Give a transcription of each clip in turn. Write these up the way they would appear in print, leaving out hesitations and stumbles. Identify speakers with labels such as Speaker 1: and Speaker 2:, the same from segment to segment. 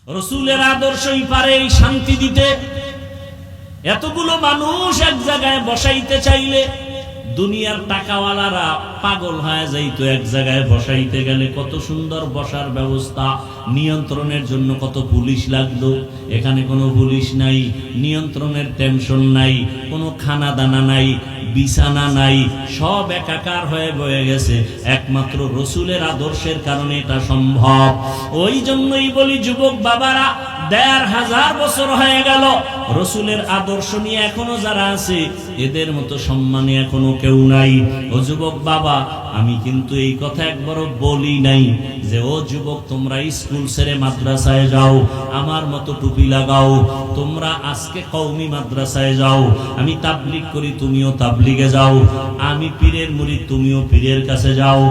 Speaker 1: রসুলের আদর্শই পারে এই শান্তি দিতে। এতগুলো মানুষ এক জায়গায় বসাইতে চাইলে দুনিয়ার টাকাওয়ালারা পাগল হয়ে যাইতো। এক জায়গায় বসাইতে গেলে কত সুন্দর বসার ব্যবস্থা, নিয়ন্ত্রণের জন্য কত পুলিশ লাগতো। এখানে কোনো পুলিশ নাই, নিয়ন্ত্রণের টেনশন নাই, কোনো খানা দানা নাই, বিছানা নাই, সব একাকার হয়ে বয়ে গেছে। একমাত্র রসুলের আদর্শের কারণে এটা সম্ভব। ওই জন্যই বলি যুবক বাবারা, ১৫০০ বছর হয়ে গেল রসুলের আদর্শ নিয়ে এখনো যারা আছে এদের মতো সম্মানে এখনো কেউ নাই। ও যুবক বাবা, আমি কিন্তু এই কথা একবারও বলি নাই যে ও যুবক তোমরা স্কুল ছেড়ে মাদ্রাসায় যাও, আমার মতো টুপি লাগাও, তোমরা আজকে কওমি মাদ্রাসায় যাও, আমি তাবলিগ করি তুমিও তাবলিগে যাও, আমি পীরের মুরিদ তুমিও পীরের কাছে যাও।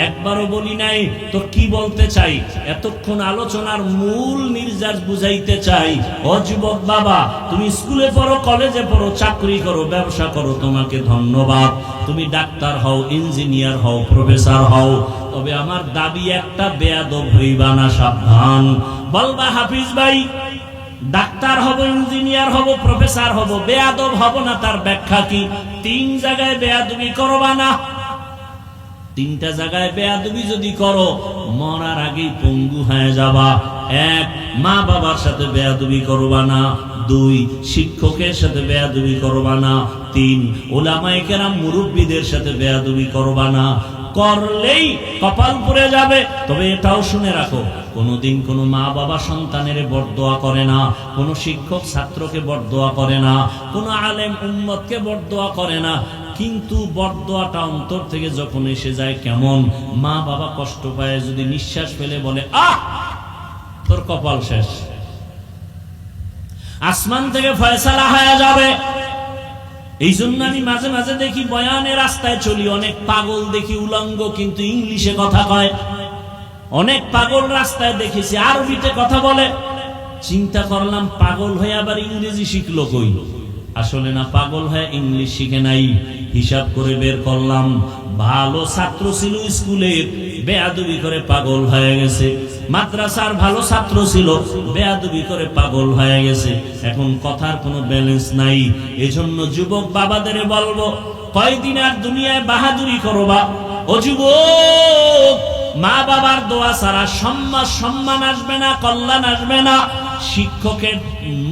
Speaker 1: একবারও বলি নাই। তো কি বলতে চাই, এতক্ষণ আলোচনার মূল নির্যাস বুঝাইতে চাই, ও যুবক বাবা তুমি স্কুলে পড়ো, কলেজে পড়ো, চাকরি করো, ব্যবসা করো, তোমাকে ধন্যবাদ। তুমি ডাক্তার হও, ইঞ্জিনিয়ার হও, প্রফেসর হও, তবে আমার দাবি একটা, বেয়াদব হইবা না, সাবধান। বলবা হাফিজ ভাই ডাক্তার হব, ইঞ্জিনিয়ার হব, প্রফেসর হব, বেয়াদব হব না, তার ব্যাখ্যা কি? ৩ জায়গায় বেয়াদবি করবা না। ৩টা জায়গায় বেয়াদবি যদি করো মরার আগেই পঙ্গু হয়ে যাবা। ১, মা বাবার সাথে বেয়াদবি করবা না। ২, শিক্ষকের সাথে বেয়াদবি করবা না। ৩, উলামায়ে কেরাম মুরব্বীদের সাথে বেয়াদবি করবা না। করলেই কপাল পুড়ে যাবে। তবে এটাও শুনে রাখো, কোনোদিন কোনো মা বাবা সন্তানের বরদোয়া করে না, কোনো শিক্ষক ছাত্রকে বরদোয়া করে না, কোনো আলেম উম্মতকে বরদোয়া করে না। কিন্তু বরদোয়াটা অন্তর থেকে যখন এসে যায়, কেমন মা বাবা কষ্ট পায়, যদি নিঃশ্বাস ফেলে বলে আহ তোর কপাল শেষ, আসমান থেকে ফয়সালা হয়ে যাবে। এই জন্য আমি মাঝে মাঝে দেখি বয়ানের রাস্তায় চলি, অনেক পাগল দেখি উলঙ্গ কিন্তু ইংলিশে কথা কয়। অনেক পাগল রাস্তায় দেখেছি আরবিতে কথা বলে। চিন্তা করলাম পাগল হয়ে আবার ইংরেজি শিখলো কই? আসলে না, পাগল হয়ে ইংলিশ শিখে নাই। হিসাব করে বের করলাম, ভালো ছাত্র ছিল স্কুলের, বেয়াদবি করে পাগল হয়ে গেছে। মাদ্রাসার ভালো ছাত্র ছিল, বেয়াদবি করে পাগল হয়ে গেছে। এখন কথার কোনো ব্যালেন্স নাই। এজন্য যুবক বাবাদের বলবো, কয়দিন আর দুনিয়ায় বাহাদুরি করবা? ও যুবক, মা বাবার দোয়া ছাড়া সম্মান আসবে না, কল্যাণ আসবে না। শিক্ষকের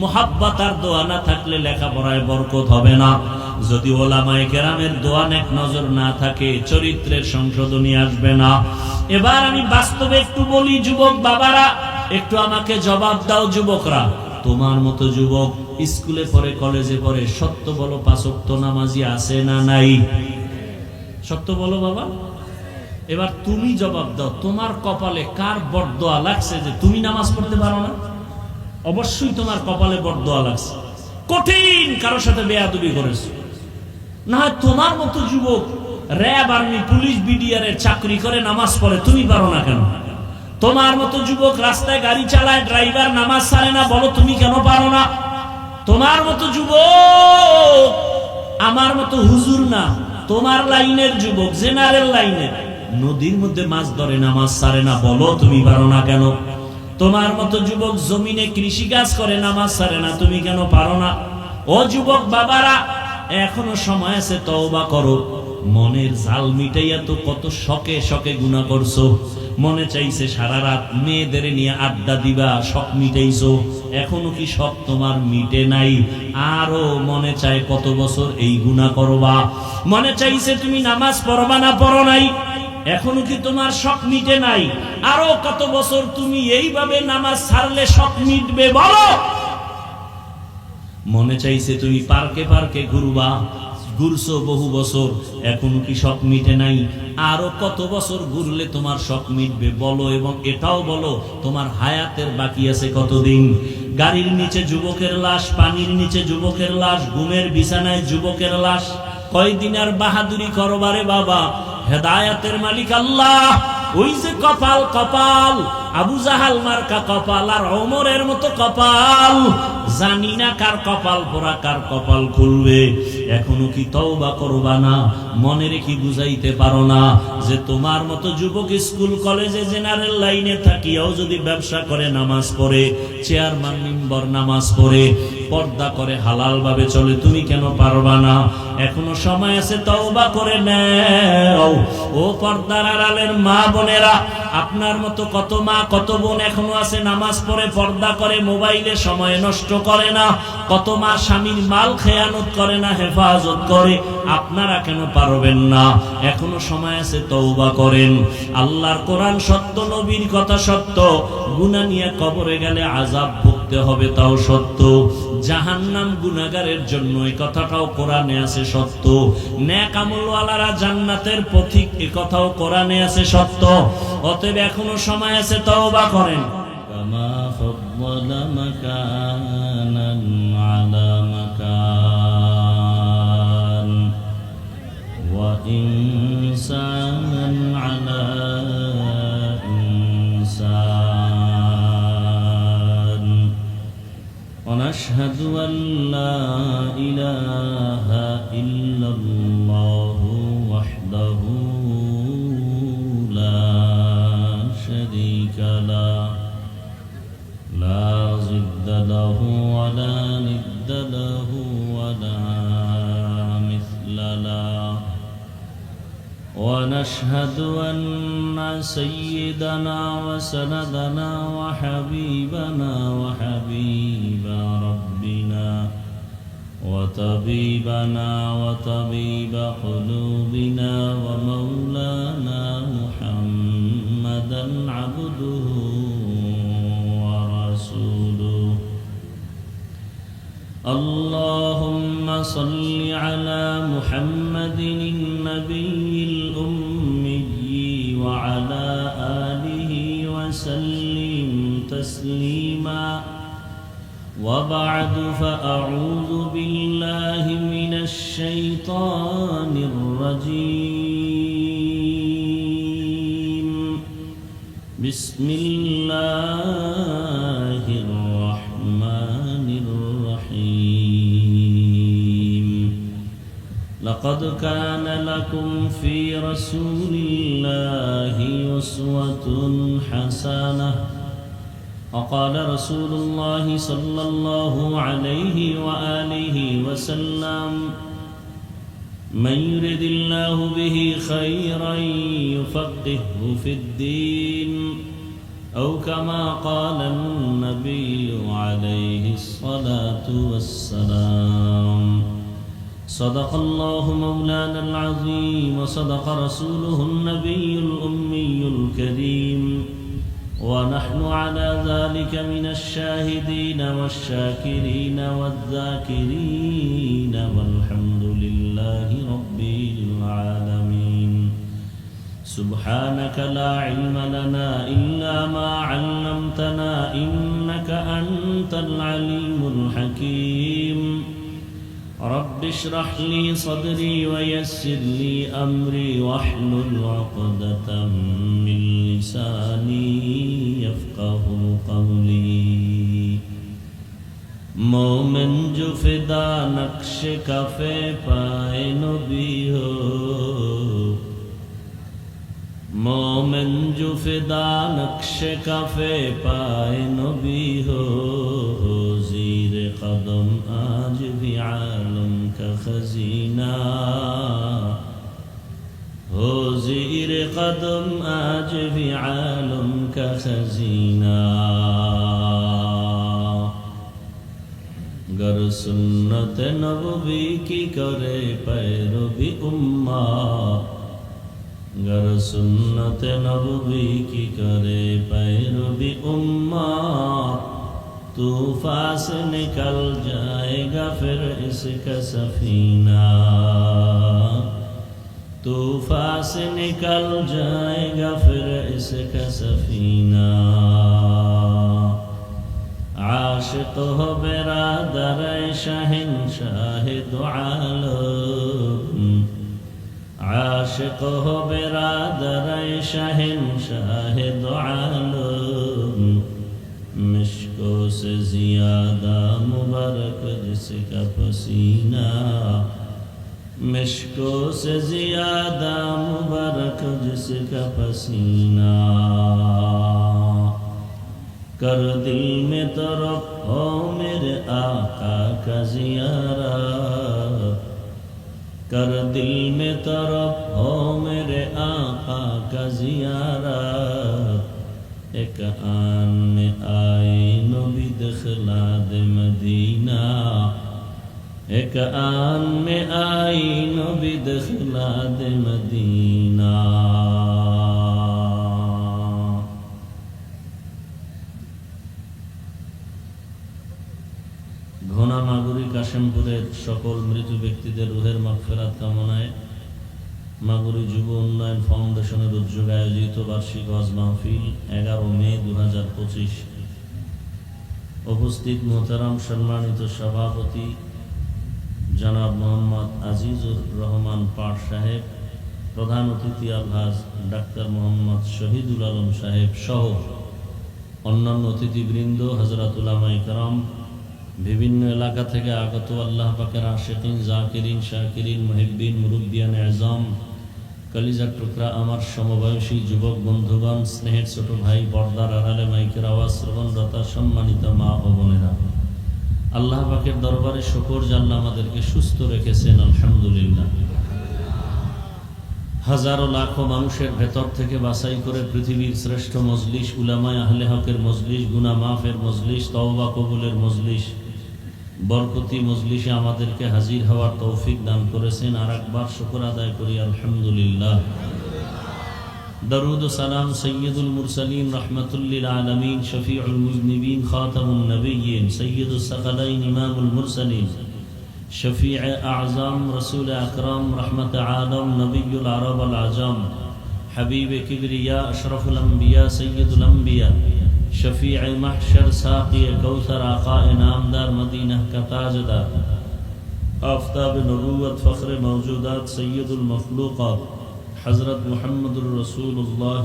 Speaker 1: মোহাব্বত আর দোয়া না থাকলে লেখাপড়ায় বরকত হবে না। যদি ওলামায়ে কেরামের দোয়া নেক নজর না থাকে, চরিত্রের সংশোধনী আসবে না। এবার আমি বাস্তবে একটু বলি, যুবক বাবারা একটু আমাকে জবাব দাও। যুবকরা, তোমার মতো যুবক স্কুলে পড়ে, কলেজে পড়ে, সত্য বলো ৫ ওয়াক্ত নামাজি আছে না নাই? সত্য বলো বাবা। এবার তুমি জবাব দাও, তোমার কপালে কার বরদোয়া লাগছে যে তুমি নামাজ পড়তে পারো না? অবশ্যই তোমার কপালে বরদোয়া লাগছে, কঠিন কারোর সাথে বেয়াদবি করেছো। না হয় তোমার মতো যুবক র্যাব, আর্মি, পুলিশ, বিডিআর এর চাকরি করে নামাজ পড়ে, তুমি পারো না কেন? তোমার মতো যুবক রাস্তায় গাড়ি চালায়, ড্রাইভার নামাজ ছাড়ে না, বলো তুমি কেন পারো না? তোমার মতো যুবক আমার মতো হুজুর না, তোমার লাইনের যুবক, জেনারেল লাইনের, নদীর মধ্যে মাছ ধরে নামাজ ছাড়ে না, বলো তুমি পারো না কেন? তোমার মতো যুবক জমিনে কৃষি কাজ করে নামাজ ছাড়ে না, তুমি কেন পারো না? ও যুবক বাবারা, এখনো সময় আছে, তওবা করো। মনের জাল মিটাইয়া তো কত শখে শখে গুনাহ করছো। মনে চাইছে সারা রাত মেয়েদের নিয়ে আড্ডা দিবা, শখ মিটাইছো। এখনো কি শখ তোমার মিটে নাই? আরো মনে চায় কত বছর এই গুনাহ করবা। মনে চাইছে তুমি নামাজ পড়বা না, পড়ো নাই। এখনো কি তোমার শখ মিটে নাই? আরো কত বছর তুমি এইভাবে নামাজ ছাড়লে শখ মিটবে, বলো? মনে চাইছে তুমি পার্কে পার্কে ঘুরবা, ঘুরছো বহু বছর, এখনো কি শখ মিটে নাই? আরো কত বছর ঘুরলে তোমার শখ মিটবে, বলো? এবং এটাও বলো, তোমার হায়াতের বাকি আছে কতদিন? গাড়ির নিচে যুবকের লাশ, পানির নিচে যুবকের লাশ, ঘুমের বিছানায় যুবকের লাশ। কয়দিন আর বাহাদুরি করবারে বাবা? হেদায়েতের মালিক আল্লাহ। ওই যে কপাল, কপাল আবু জাহাল মার্কা কপাল আর ওমরের মতো কপাল, জানি না কার কপাল পোড়া কার কপাল খুলবে। এখনো কি তওবা করবা না? মনে রেখে বুঝাইতে পারো না যে তোমার মতো যুবক স্কুল কলেজে জেনারেল লাইনে থাকিয়াও যদি ব্যবসা করে, নামাজ পড়ে, চেয়ারম্যান মিম্বর নামাজ পড়ে, পর্দা করে, হালাল ভাবে চলে, তুমি কেন পারবা না? এখনো সময় আছে, তওবা করে নাও। ও পর্দার আড়ালের মা বোনেরা, আপনার মতো কত মা কত বোন এখনো আছে নামাজ পড়ে, পর্দা করে, মোবাইলে সময় নষ্ট করে না। কত মা স্বামীর মাল খেয়ানত করে না, হেফাজত করে। আপনারা কেন পারবেন না? এখনো সময় আছে, তওবা করেন। আল্লাহর কোরআন সত্য, নবীর কথা সত্য। গুনাহ নিয়ে কবরে গেলে আযাব ভুগতে হবে, তাও সত্য। জাহান্নাম গুনাহগারের জন্য, এই কথাটাও কোরআনে আছে, সত্য। নেক আমলওয়ালারা জান্নাতের পথিক, এই কথাও কোরআনে আছে, সত্য। অতএব এখনো সময় আছে, তওবা করেন। কামা ফাদ্দালা মাকানান আলা মাকান ওয়া ইনসানান আলা ইনসান ওয়া নাশহাদু আন লা ইলাহা ইল্লাল্লাহু ওয়াহদাহু লা শারীকা লাহু لا ضد له ولا ند له ولا مثل له ونشهد أن سيدنا وسندنا وحبيبنا وحبيب ربنا وطبيبنا وطبيب قلوبنا ومولانا محمدا عبده اللهم صل على محمد النبي الأمي وعلى آله وسلم تسليما وبعد فأعوذ بالله من الشيطان الرجيم بسم الله الرحمن الرحيم لقد كان لكم في رسول الله أسوة حسنة وقال رسول الله صلى الله عليه وآله وسلم من يرد الله به خيرا يفقهه في الدين أو كما قال النبي عليه الصلاة والسلام صدق الله مولانا العظيم وصدق رسوله النبي الأمي الكريم ونحن على ذلك من الشاهدين والشاكرين والذاكرين والحمد لله رب العالمين سبحانك لا علم لنا إلا ما علمتنا إنك أنت العليم الحكيم رب اشرح لي صدري ويسر لي أمري واحلل عقدة من لساني يفقه قولي مومن جو فدا نقش کفے پائے نبی ہو مومن جو فدا نقش کفے پائے نبی ہو زیر قدم آج بھی عالم کا خزینہ ہو زیر قدم آج بھی عالم کا خزینہ گر سنت نبوی کی کرے پیروی امت گر سنت نبوی کی کرے پیروی امت طوفان سے نکل جائے گا پھر اس کا سفینہ طوفان سے نکل جائے گا پھر اس کا سفینہ عاشق ہو برادر شہنشاہ دو عالم عاشق ہو برادر شہنشاہ دو عالم मिश्कों से ज़्यादा मुबारक जिसका पसीना, मिश्कों से ज़्यादा मुबारक जिसका पसीना। कर दिल में तरफ हो मेरे आका का ज़ियारत, कर दिल में तरफ हो मेरे आका का ज़ियारत। एक आन में आए नबी दिखला दे मदीना, एक आन में आई नबी दिखला दे मदीना। ঘোনা মাগুরি কাশেমপুরের সকল মৃত ব্যক্তিদের রুহের মাগফিরাত কামনায় মাগুরি যুব উন্নয়ন ফাউন্ডেশনের উদ্যোগে আয়োজিত বার্ষিক ওয়াজ মাহফিল 11 মে 2025। উপস্থিত মোহতারাম সম্মানিত সভাপতি জনাব মোহাম্মদ আজিজুর রহমান পাট সাহেব, প্রধান অতিথি আলহাজ ডাক্তার মোহাম্মদ শহীদুল আলম সাহেব সহ অন্যান্য অতিথিবৃন্দ, হযরত উলামায়ে কেরাম, বিভিন্ন এলাকা থেকে আগত আল্লাহ পাকের আশিকিন, জাকিরিন, শাকিরিন, মুহিব্বিন, মুরব্বিয়ান আযম, কলিজার টুকরা আমার সমবয়সী যুবক বন্ধুগণ, স্নেহের ছোট ভাই, পর্দার আড়ালে মাইকের আওয়াজ শ্রবণরতা সম্মানিত মা ও বোনেরা, আল্লাহ পাকের দরবারে শুকর যে আল্লাহ আমাদেরকে সুস্থ রেখেছেন, আলহামদুলিল্লাহ। হাজারো লাখো মানুষের ভেতর থেকে বাছাই করে পৃথিবীর শ্রেষ্ঠ মজলিস, উলামায়ে আহলে হকের মজলিস, গুনাহ মাফের মজলিস, তওবা কবুলের মজলিস, বরকতি মজলিসে আমাদেরকে হাজির হওয়ার তৌফিক দান করেছেন। আর একবার শুকর আদায় করি, আলহামদুলিল্লাহ। দরুদ ও সালাম সৈয়দুল মুরসালিন, রাহমাতুল লিল আলামিন, শফিউল মুজনিবিন, খাতামুন নবিয়্যিন, সৈয়দুস সাকালাইন, ইমামুল মুরসালিন, শফিউ আযম, রাসূল আকরাম, রহমত আলম, নবিয়ুল আরব আল আজম, হাবিব কিবরিয়া, আশরাফুল আম্বিয়া, সৈয়দুল আম্বিয়া, शफीअ महशर, साक़ी कौसर, आक़ा नामदार, मदीना का ताजदार, आफ़ताब नबूवत, फ़ख्र मौजूदात, सैयदुल मखलूक़ात, हज़रत मुहम्मदुर रसूलुल्लाह।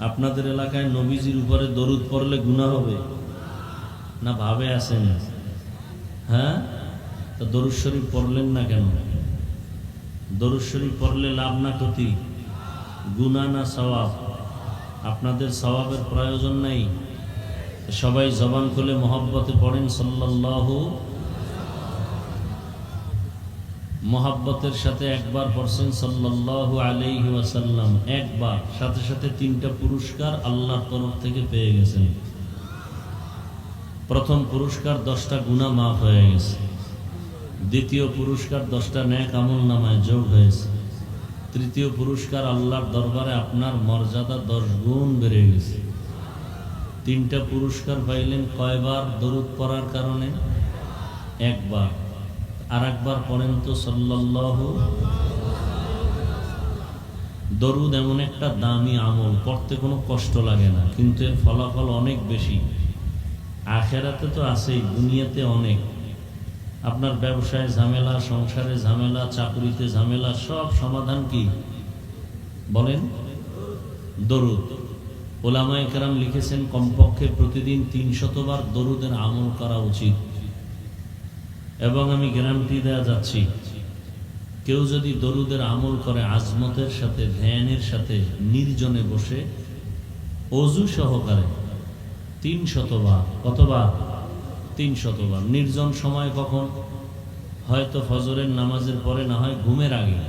Speaker 1: আপনাদের এলাকায় নবীজির উপরে দরুদ পড়লে গুনাহ হবে না? ভাবে আছেন? হ্যাঁ, তো দরুদ শরীফ পড়লেন না কেন? দরুদ শরীফ পড়লে লাভ না ক্ষতি? গুনাহ না সওয়াব? আপনাদের সওয়াবের প্রয়োজন নাই। সবাই জবান খুলে মহব্বতে পড়েন সাল্লাল্লাহু। মহব্বতের সাথে একবার পড়ছেন সাল্লাল্লাহু আলাইহি ওয়াসাল্লাম, একবার, সাথে সাথে 3টা পুরস্কার আল্লাহর তরফ থেকে পেয়ে গেছেন। প্রথম পুরস্কার 10টা গুনাহ মাফ হয়ে গেছে। দ্বিতীয় পুরস্কার 10টা নেক আমল নামায় যোগ হয়েছে। তৃতীয় পুরস্কার আল্লাহর দরবারে আপনার মর্যাদা 10 গুণ বেড়ে গেছে। 3টা পুরস্কার পাইলেন কয়বার? দরুদ পড়ার কারণে একবার। আর একবার পড়েন তো সাল্লাল্লাহু। দরুদ এমন একটা দামি আমল, পড়তে কোনো কষ্ট লাগে না, কিন্তু এর ফলাফল অনেক বেশি। আখিরাতে তো আছেই, দুনিয়াতে অনেক। আপনার ব্যবসায় ঝামেলা, সংসারে ঝামেলা, চাকরিতে ঝামেলা, সব সমাধান কি বলেন? দরুদ। উলামায়ে কেরাম লিখেছেন কমপক্ষে প্রতিদিন 300 বার দরুদের আমল করা উচিত। এবং আমি গ্যারান্টি দেয়া যাচ্ছি, কেউ যদি দরুদের আমল করে আজমতের সাথে, ধ্যানের সাথে, নির্জনে বসে অজু সহকারে 300 বার, কতবার? 300 বার। নির্জন সময় কখন? হয়তো ফজরের নামাজের পরে, না হয় ঘুমের আগে।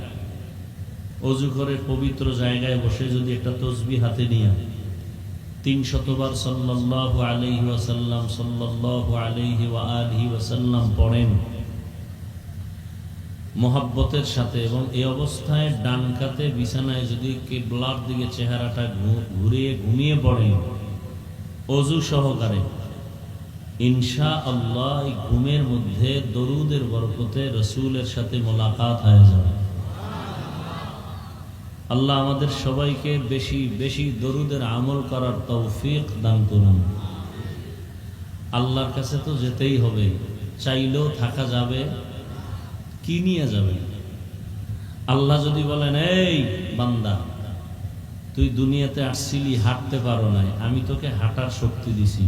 Speaker 1: অজু করে পবিত্র জায়গায় বসে যদি একটা তসবিহ হাতে নিয়ে 300 বার সাল্লাল্লাহু আলাইহি ওয়াসাল্লাম, সাল্লাল্লাহু আলাইহি ওয়া আলিহি ওয়াসাল্লাম পড়েন মোহাব্বতের সাথে, এবং এই অবস্থায় ডান কাতে বিছানায় যদি কিবলার দিকে চেহারাটা ঘুরিয়ে ঘুমিয়ে পড়েন অজু সহকারে, ইনশাআল্লাহ ঘুমের মধ্যে দরুদের বরকতে রাসূলের সাথে মোলাকাত হয়ে যাবে। আল্লাহ আমাদের সবাইকে বেশি বেশি দরুদের আমল করার তৌফিক দান করুন। আল্লাহর কাছে তো যেতেই হবে, চাইলেও থাকা যাবে কি নিয়ে যাবে? আল্লাহ যদি বলেন এই বান্দা তুই দুনিয়াতে আসছিলি, হাঁটতে পারো নাই, আমি তোকে হাঁটার শক্তি দিছি।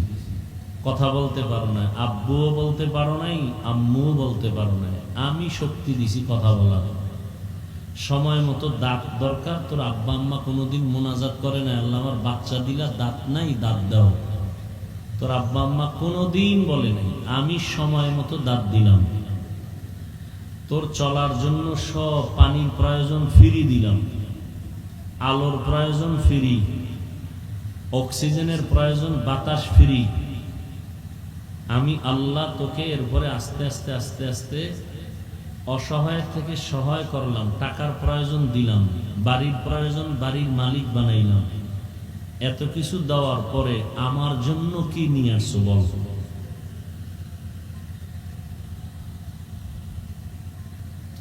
Speaker 1: কথা বলতে পারো নাই, আব্বুও বলতে পারো নাই, আম্মুও বলতে পারো নাই, আমি শক্তি দিছি কথা বলার। সময় মতো দাঁত দরকার, তোর আব্বা আম্মা কোনোদিন মোনাজাত করে না আল্লাহ আমার বাচ্চা দিলা, দাঁত নাই, দাঁত দাও। তোর আব্বা আম্মা কোনোদিন বলে নাই, আমি সময় মতো দাঁত দিলাম। তোর চলার জন্য সব পানির প্রয়োজন ফ্রি দিলাম, আলোর প্রয়োজন ফ্রি, অক্সিজেনের প্রয়োজন, বাতাস ফ্রি। আমি আল্লাহ তোকে এরপরে আস্তে আস্তে আস্তে আস্তে অসহায় থেকে সহায় করলাম, টাকার প্রয়োজন দিলাম, বাড়ির প্রয়োজন বাড়ির মালিক বানাইলাম। এত কিছু দেওয়ার পরে আমার জন্য কি নিয়ে আসছো বল?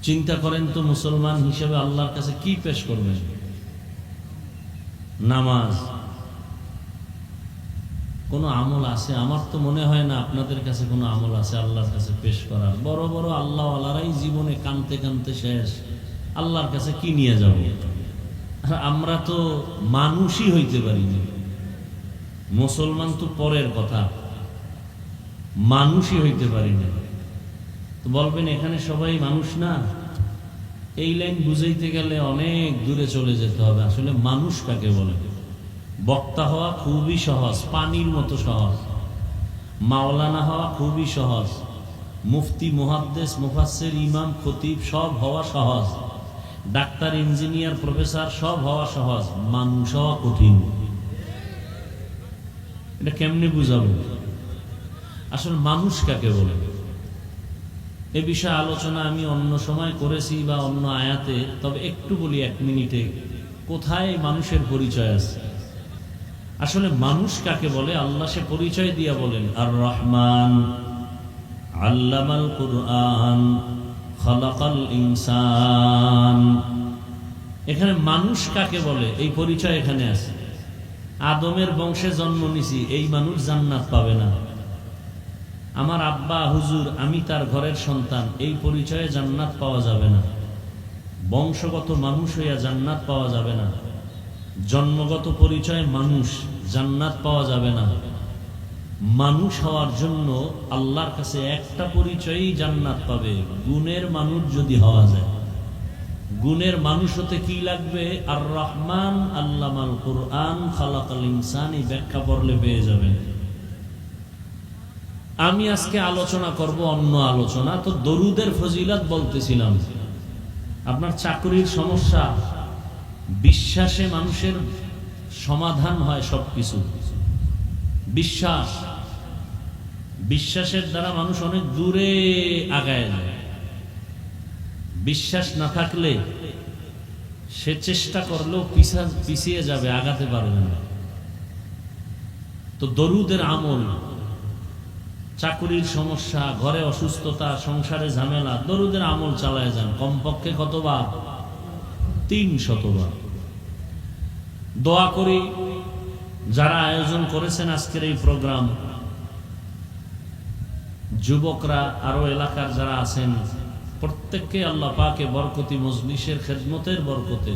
Speaker 1: চিন্তা করেন তো, মুসলমান হিসেবে আল্লাহর কাছে কি পেশ করবেন? নামাজ। কোনো আমল আছে? আমার তো মনে হয় না আপনাদের কাছে কোনো আমল আছে আল্লাহর কাছে পেশ করার। বড় বড় আল্লাহ আল্লাহরাই জীবনে কানতে কানতে শেষ, আল্লাহর কাছে কি নিয়ে যাব? আর আমরা তো মানুষই হইতে পারি না। মুসলমান তো পরের কথা, মানুষই হইতে পারি না। তো বলবেন এখানে সবাই মানুষ না? এই লাইন বুঝাইতে গেলে অনেক দূরে চলে যেতে হবে। আসলে মানুষ কাকে বলে? বক্তা হওয়া খুবই সহজ, পানির মতো সহজ। মাওলানা হওয়া খুবই সহজ, মুফতি, মুহাদ্দিস, মুফাসসির, ইমাম, খতিব সব হওয়া সহজ, ডাক্তার, ইঞ্জিনিয়ার, প্রফেসর সব হওয়া সহজ। মানুষ হওয়া কঠিন। এটা কেমনে বুঝাবো? আসলে মানুষ কাকে বলে এ বিষয়ে আলোচনা আমি অন্য সময় করেছি বা অন্য আয়াতে, তবে একটু বলি 1 মিনিটে, কোথায় মানুষের পরিচয় আছে। আসলে মানুষ কাকে বলে আল্লাহ সে পরিচয় দিয়া বলেন, আর রহমান আল্লামাল কুরআন খালাকাল ইনসান। এখানে মানুষ কাকে বলে এই পরিচয় এখানে আছে। আদমের বংশে জন্ম নিছি, এই মানুষ জান্নাত পাবে না। আমার আব্বা হুজুর, আমি তার ঘরের সন্তান, এই পরিচয়ে জান্নাত পাওয়া যাবে না। বংশগত মানুষ হইয়া জান্নাত পাওয়া যাবে না। জন্মগত পরিচয় মানুষ, জান্নাত পাওয়া যাবে না। মানুষ হওয়ার জন্য আল্লাহর কাছে একটা পরিচয়ই জান্নাত পাবে, গুণের মানুষ যদি হওয়া যায়। গুণের মানুষ হতে কি লাগবে? আর রহমান আল্লামাল কুরআন খালাকাল ইনসান, এই ব্যাখ্যা পড়লে পেয়ে যাবেন। আমি আজকে আলোচনা করব অন্য আলোচনা। তো দরুদের ফজিলত বলতেছিলাম। আপনার চাকরির সমস্যা, বিশ্বাসে মানুষের সমাধান হয় সবকিছু। বিশ্বাস, বিশ্বাসের দ্বারা মানুষ অনেক দূরে আগায় যায়। বিশ্বাস না থাকলে সে চেষ্টা করলেও পিছিয়ে যাবে, আগাতে পারবে না। তো দরুদের আমল, চাকরির সমস্যা, ঘরে অসুস্থতা, সংসারে ঝামেলা, দরুদের আমল চালায় যান। কমপক্ষে কতবার? 300 বার। দোয়া করি যারা আয়োজন করেছেন আজকের এই প্রোগ্রাম, যুবকরা, আরো এলাকার যারা আছেন, প্রত্যেককে আল্লাহ পাকে বরকতি মজলিসের খেদমতের বরকতে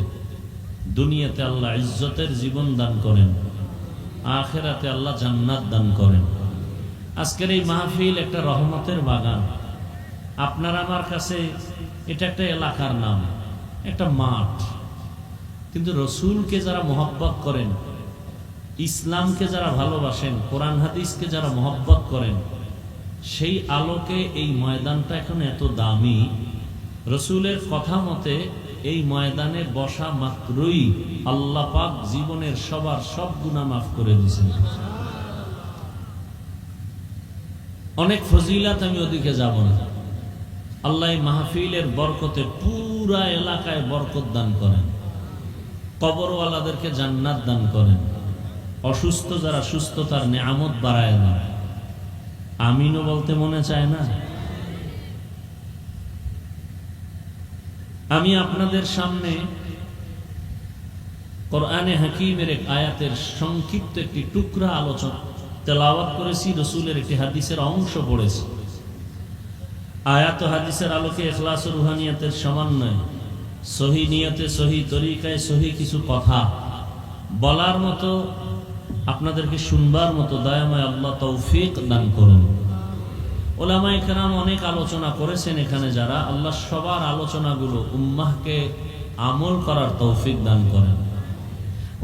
Speaker 1: দুনিয়াতে আল্লাহ ইজ্জতের জীবন দান করেন, আখিরাতে আল্লাহ জান্নাত দান করেন। আজকের এই মাহফিল একটা রহমতের বাগান। আপনার আমার কাছে এটা একটা এলাকার নাম, একটা মাঠ। কিন্তু রসুলকে যারা মহব্বত করেন, ইসলামকে যারা ভালোবাসেন, কোরআন হাদিসকে যারা মহব্বত করেন, সেই আলোকে এই ময়দানটা এখন এত দামি। রসুলের কথা মতে এই ময়দানে বসা মাত্রই আল্লাহ পাক জীবনের সবার সব গুনাহ মাফ করে দিয়েছেন। অনেক ফজিলাত, আমি ওদিকে যাব না। আল্লাহ মাহফিলের বরকতে পুরা এলাকায় বরকত দান করেন, কবরওয়ালাদেরকে জান্নাত দান করেন, অসুস্থ যারা সুস্থতার নেয়ামত বাড়ায় দেন। আমিনও বলতে মনে চায় না? আমি আপনাদের সামনে কোরআনে হাকিমের এক আয়াতের সংক্ষিপ্ত একটি টুকরা আলোচনা তেলাওয়াত করেছি, রসুলের একটি হাদিসের অংশ পড়েছি। আয়াত ও হাদিসের আলোকে ইখলাস ও রুহানিয়াতের সমন্বয়, সহি নিয়তে, সহি তরিকায়, সহি কিছু কথা বলার মতো, আপনাদেরকে শুনবার মতো দয়াময় আল্লাহ তৌফিক দান করুন। ওলামায়ে কেরাম অনেক আলোচনা করেছেন এখানে যারা, আল্লাহ সবার আলোচনাগুলো উম্মাহকে আমল করার তৌফিক দান করেন।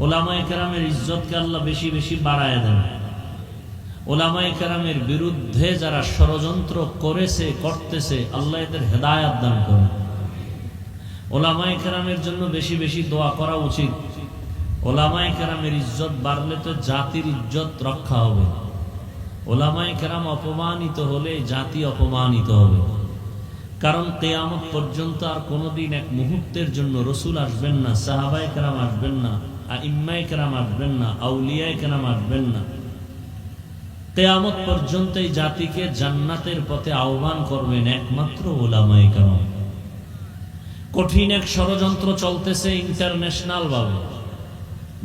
Speaker 1: ওলামায়ে কেরামের ইজ্জতকে আল্লাহ বেশি বেশি বাড়ায় দেন। ওলামায়ে কেরামের বিরুদ্ধে যারা ষড়যন্ত্র করেছে করতেছে, আল্লাহ এদের হেদায়াত দান করেন। ওলামায়ে কেরামের জন্য বেশি বেশি দোয়া করা উচিত। ওলামায়ে কেরামের ইজ্জত বাড়লে তো জাতির ইজ্জত রক্ষা হবে। ওলামায়ে কেরাম অপমানিত হলে জাতি অপমানিত হবে। কারণ কিয়ামত পর্যন্ত আর কোনোদিন এক মুহূর্তের জন্য রসুল আসবেন না, সাহাবায়ে কেরাম আসবেন না, আইম্মায়ে কেরাম আসবেন না, আউলিয়ায়ে কেরাম আসবেন না। কিয়ামত পর্যন্ত এই জাতিকে জান্নাতের পথে আহ্বান করবেন একমাত্র ওলামায়ে কেরাম। কঠিন এক ষড়যন্ত্র চলতেছে ইন্টারন্যাশনাল ভাবে,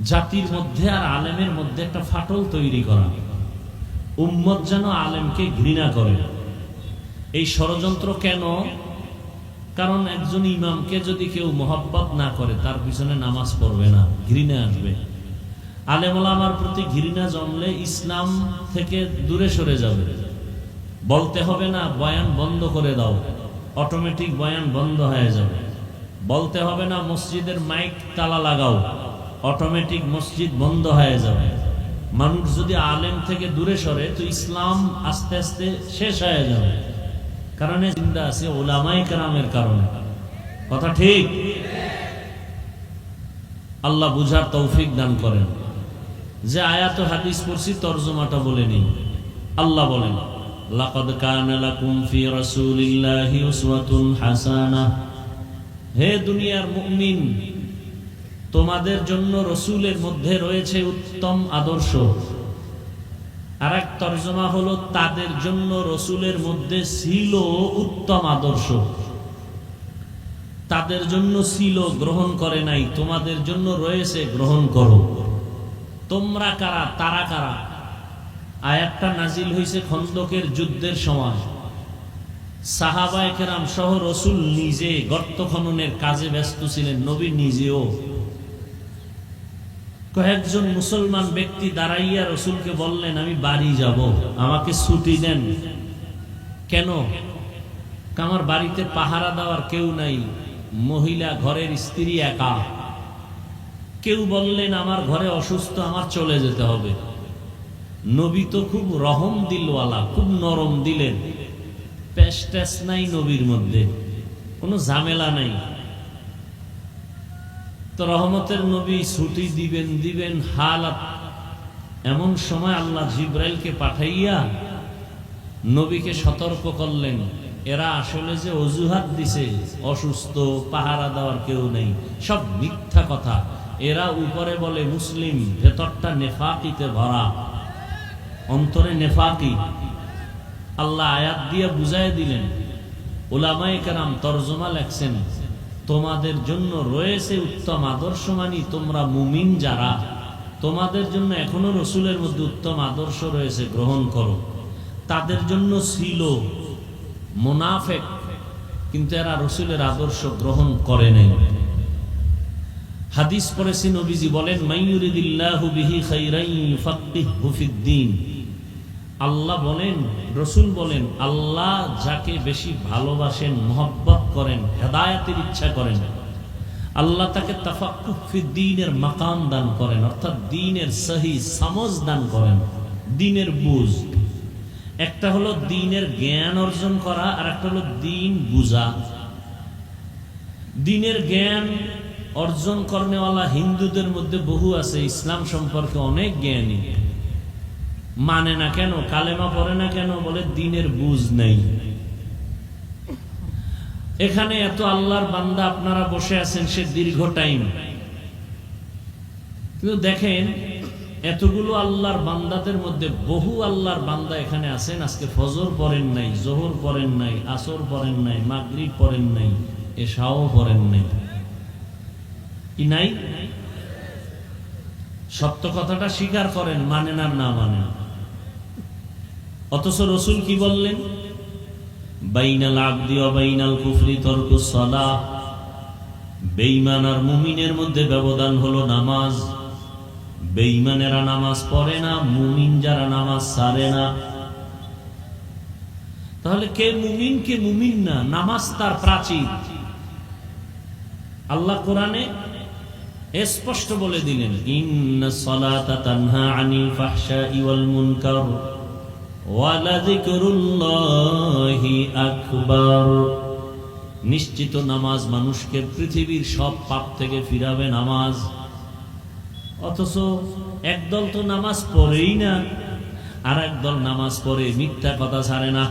Speaker 1: জাতির মধ্যে আর আলেমের মধ্যে একটা ফাটল তৈরি করা, উম্মত যেন আলেমকে ঘৃণা করে। এই ষড়যন্ত্র কেন? কারণ একজন ইমামকে যদি কেউ মোহাব্বত না করে, তার পিছনে নামাজ পড়বে না, ঘৃণা আসবে। আলেম ওলামার প্রতি ঘৃণা জমলে ইসলাম থেকে দূরে সরে যাবে। বলতে হবে না বয়ান বন্ধ করে দাও, অটোমেটিক বয়ান বন্ধ হয়ে যাবে। বলতে হবে না মসজিদের মাইক তালা লাগাও, অটোমেটিক মসজিদ বন্ধ হয়ে যাবে। মানুষ যদি আলেম থেকে দূরে সরে তো ইসলাম আস্তে আস্তে শেষ হয়ে যাবে। কারণে জিন্দা আছে ওলামায়ে কেরামের কারণে। কথা ঠিক? আল্লাহ বুঝার তৌফিক দান করেন। যে আয়াত হাদিস পড়ছি তরজমাটা বলে নিন। আল্লাহ বলেন, লাকাদ কানা লাকুম ফি রাসূলিল্লাহি উসওয়াতুন হাসানাহ। হে দুনিয়ার মুমিন, তোমাদের জন্য রসুলের মধ্যে রয়েছে উত্তম আদর্শ। আর এক তরজমা হলো, তাদের জন্য রসুলের মধ্যে ছিল উত্তম আদর্শ। তাদের জন্য ছিল, গ্রহণ করে নাই, তোমাদের জন্য রয়েছে, গ্রহণ করো। তোমরা কারা, তারা কারা? আয়াতটা নাজিল হয়েছে খন্দকের যুদ্ধের সময়। সাহাবায়ে কেরাম সহ রসুল নিজে গর্ত খননের কাজে ব্যস্ত ছিলেন, নবী নিজেও। কয়েকজন মুসলমান ব্যক্তি দাঁড়াইয়া রসুলকে বললেন, আমি বাড়ি যাব, আমাকে ছুটি দেন। কেন? আমার বাড়িতে পাহারা দেওয়ার কেউ নাই, মহিলা, ঘরের স্ত্রী একা। কেউ বললেন, আমার ঘরে অসুস্থ, আমার চলে যেতে হবে। নবী তো খুব রহম দিলওয়ালা, খুব নরম দিলেন, পেশ টেস নাই নবীর মধ্যে, কোনো ঝামেলা নাই। তো রহমতের নবী ছুটি দিবেন হালাত। এমন সময় আল্লাহ জিব্রাইলকে পাঠাইয়া নবীকে সতর্ক করলেন, এরা আসলে যে অজুহাত দিছে, অসুস্থ, পাহারা দেওয়ার কেউ নেই, সব মিথ্যা কথা। এরা উপরে বলে মুসলিম, ভেতরটা নেফাকিতে ভরা, অন্তরে নেফাকি। আল্লাহ আয়াত দিয়ে বুঝাই দিলেন। উলামায়ে কেরাম তরজমা লেখছেন, তোমাদের জন্য রয়েছে উত্তম আদর্শ, মানি তোমরা মুমিন যারা, তোমাদের জন্য এখনো রসুলের মধ্যে উত্তম আদর্শ রয়েছে, গ্রহণ করো। তাদের জন্য ছিল মুনাফিক, কিন্তু এরা রসুলের আদর্শ গ্রহণ করে নাই। হাদিস পড়েছি, নবীজি বলেন, মাইয়ুরিদিল্লাহু বিহি খাইরান ইউফাক্কিহু ফিদ্দীন। আল্লাহ বলেন, রসুল বলেন, আল্লাহ যাকে বেশি ভালোবাসেন, মহব্বত করেন, হেদায়েতের ইচ্ছা করেন, আল্লাহ তাকে তাফাক্কুহ ফিদ্দীনের মাকাম দান করেন, অর্থাৎ দ্বীনের সহি সমঝ দান করেন, দ্বীনের বুঝ। একটা হলো দ্বীনের জ্ঞান অর্জন করা, আর একটা হলো দ্বীন বুঝা। দ্বীনের জ্ঞান অর্জন করনেওয়ালা হিন্দুদের মধ্যে বহু আছে, ইসলাম সম্পর্কে অনেক জ্ঞানী, মানে না কেন, কালেমা পড়ে না কেন, বলে দ্বীনের বুঝ নেই। এখানে এত আল্লাহর বান্দা আপনারা বসে আছেন সে দীর্ঘ টাইম, কিন্তু দেখেন এতগুলো আল্লাহর বান্দাদের মধ্যে বহু আল্লাহর বান্দা এখানে আছেন, আজকে ফজর পড়েন নাই, জোহর পড়েন নাই, আসর পড়েন নাই, মাগরিব পড়েন নাই, এশাও পড়েন নাই। কি নাই? সত্য কথাটা স্বীকার করেন, মানেন আর না মানেন। অথচ রসুল কি বললেন? বাইনাল আবদি ওয়া বাইনাল কুফরি তারকুস সালাহ। বেঈমান আর মুমিনের মধ্যে ব্যবধান হলো নামাজ। বেঈমানেরা নামাজ পড়ে না, মুমিন যারা নামাজ ছাড়ে না। তাহলে কে মুমিন কে মুমিন না? নামাজ তার প্রাচীর। আল্লাহ কোরআনে স্পষ্ট বলে দিলেন, ইন্নাস সালাতা তানহা আনিল ফাহশাই ওয়াল মুনকার ওয়া লাযিকরুল্লাহি আকবার। নিশ্চিত নামাজ মানুষকে পৃথিবীর সব পাপ থেকে ফিরাবে নামাজ। অথচ একদল তো নামাজ পড়েই না, আর একদল নামাজ পড়ে মিথ্যা কথা ছাড়ে না,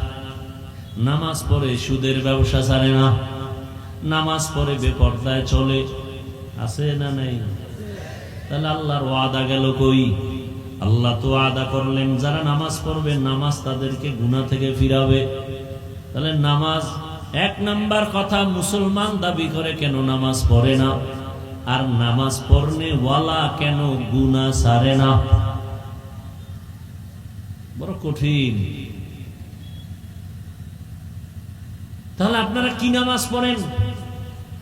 Speaker 1: নামাজ পড়ে সুদের ব্যবসা ছাড়ে না, নামাজ পড়ে বেপরদায় চলে। আছে না নাই? তাহলে আল্লাহর ওয়াদা গেল কই? আল্লাহ তো ওয়াদা করলেন যারা নামাজ পড়বে নামাজ তাদেরকে গুনাহ থেকে ফিরাবে। তাহলে নামাজ এক নাম্বার কথা, মুসলমান দাবি করে কেন নামাজ পড়ে না? আর নামাজ পড়নে ওয়ালা কেন গুনাহ ছাড়ে না? বড় কঠিন। তাহলে আপনারা কি নামাজ পড়েন?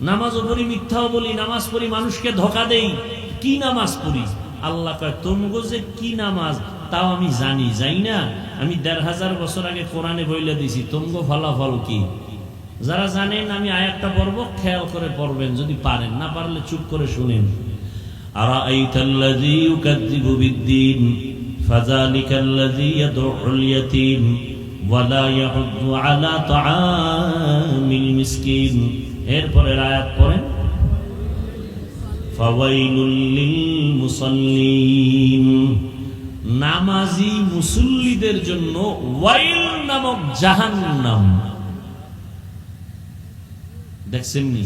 Speaker 1: নামাজও পড়ি, মিথ্যাও বলি, নামাজ পড়ি, মানুষকে ধোঁকা দেই। কি নামাজ পড়ি? আল্লাহ কয় তোমগো যে কি নামাজ তাও আমি জানি, যাই না? আমি ১৫০০ বছর আগে কোরআনে বইলে দিছি, তোমগো ফলাফল কি? যারা জানেন আমি আয়াতটা পড়ব, খেয়াল করে পড়বেন, যদি পারেন, না পারলে চুপ করে শুনেন। আরাআইতাল্লাযী ইউকাযযিবু বিদ্দীন ফাযালিকাল্লাযী ইয়াদউল ইয়াতীম ওয়া লা ইয়াহুদ্দু আলা তাআমিল মিসকিন। এরপরের আয়াত পড়েন, ফাওয়াইলুল লিল মুসাল্লিন। নামাজি মুসল্লিদের জন্য ওয়াইল নামক জাহান্নাম। দেখছেন নি?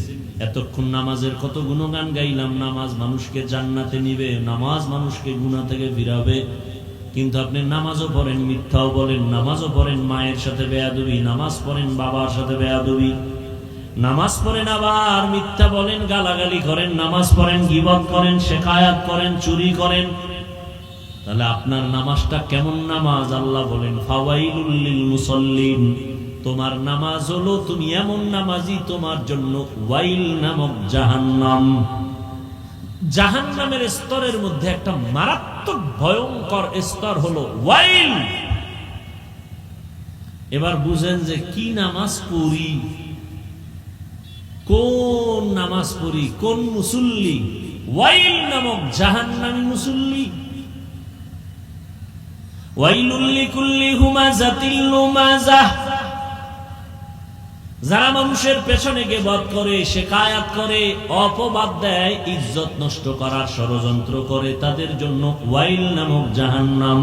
Speaker 1: এতক্ষণ নামাজের কত গুণগান গাইলাম। নামাজ মানুষকে জান্নাতে নিবে, নামাজ মানুষকে গুনাহ থেকে ফিরাবে। কিন্তু আপনি নামাজও পড়েন, মিথ্যাও বলেন, নামাজও পড়েন, মায়ের সাথে বেয়াদবি, নামাজ পড়েন, বাবার সাথে বেয়াদবি, নামাজ পড়েন আবার মিথ্যা বলেন, গালাগালি করেন, নামাজ পড়েন, গীবত করেন, শেকায়াত করেন, চুরি করেন। তাহলে আপনার নামাজটা কেমন নামাজ? আল্লাহ বলেন ফাওয়াইলুল লিল মুসাল্লিন। তোমার নামাজ হলো, তুমি এমন নামাজি, তোমার জন্য ওয়াইল নামক জাহান্নাম। জাহান্নামের স্তরের মধ্যে একটা মারাত্মক ভয়ঙ্কর স্তর হলো ওয়াইল। এবার বুঝেন যে কি নামাজ পড়ি, কোন নামাজ পড়ি, কোন মুসল্লি? ওয়াইল নামক জাহান্নামী মুসল্লি। ওয়াইলুল লিকুল্লি হুমাযাতিল লুমাযাহ। যারা মানুষের পেছনে গীবত করে, শিকায়াত করে, অপবাদ দেয়, ইজ্জত নষ্ট করার ষড়যন্ত্র করে, তাদের জন্য ওয়াইল নামক জাহান্নাম।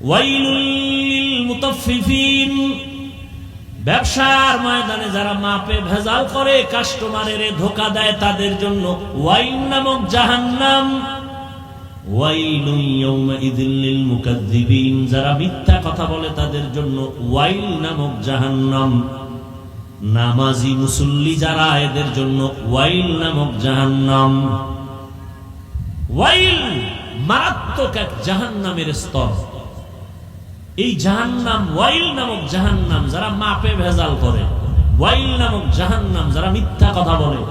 Speaker 1: ওয়াইলুল লিল মুতাফফিফিন। ব্যবসার ময়দানে যারা মাপে ভেজাল করে, কাস্টমারের ধোঁকা দেয়, তাদের জন্য ওয়াইল নামক জাহান্নাম। ওয়াইলুন ইয়াউমাইযিল লিল মুকাযযিবিন। যারা মিথ্যা কথা বলে তাদের জন্য ওয়াইল নামক জাহান্নাম। নামাজি মুসল্লি যারা, এদের জন্য ওয়াইল নামক জাহান্নাম। ওয়াইল মারাত্মক এক জাহান্নামের স্তর। এই জাহান্নাম, ওয়াইল নামক জাহান্নাম যারা মাপে ভেজাল করে, ওয়াইল নামক জাহান্নাম যারা মিথ্যা কথা বলে,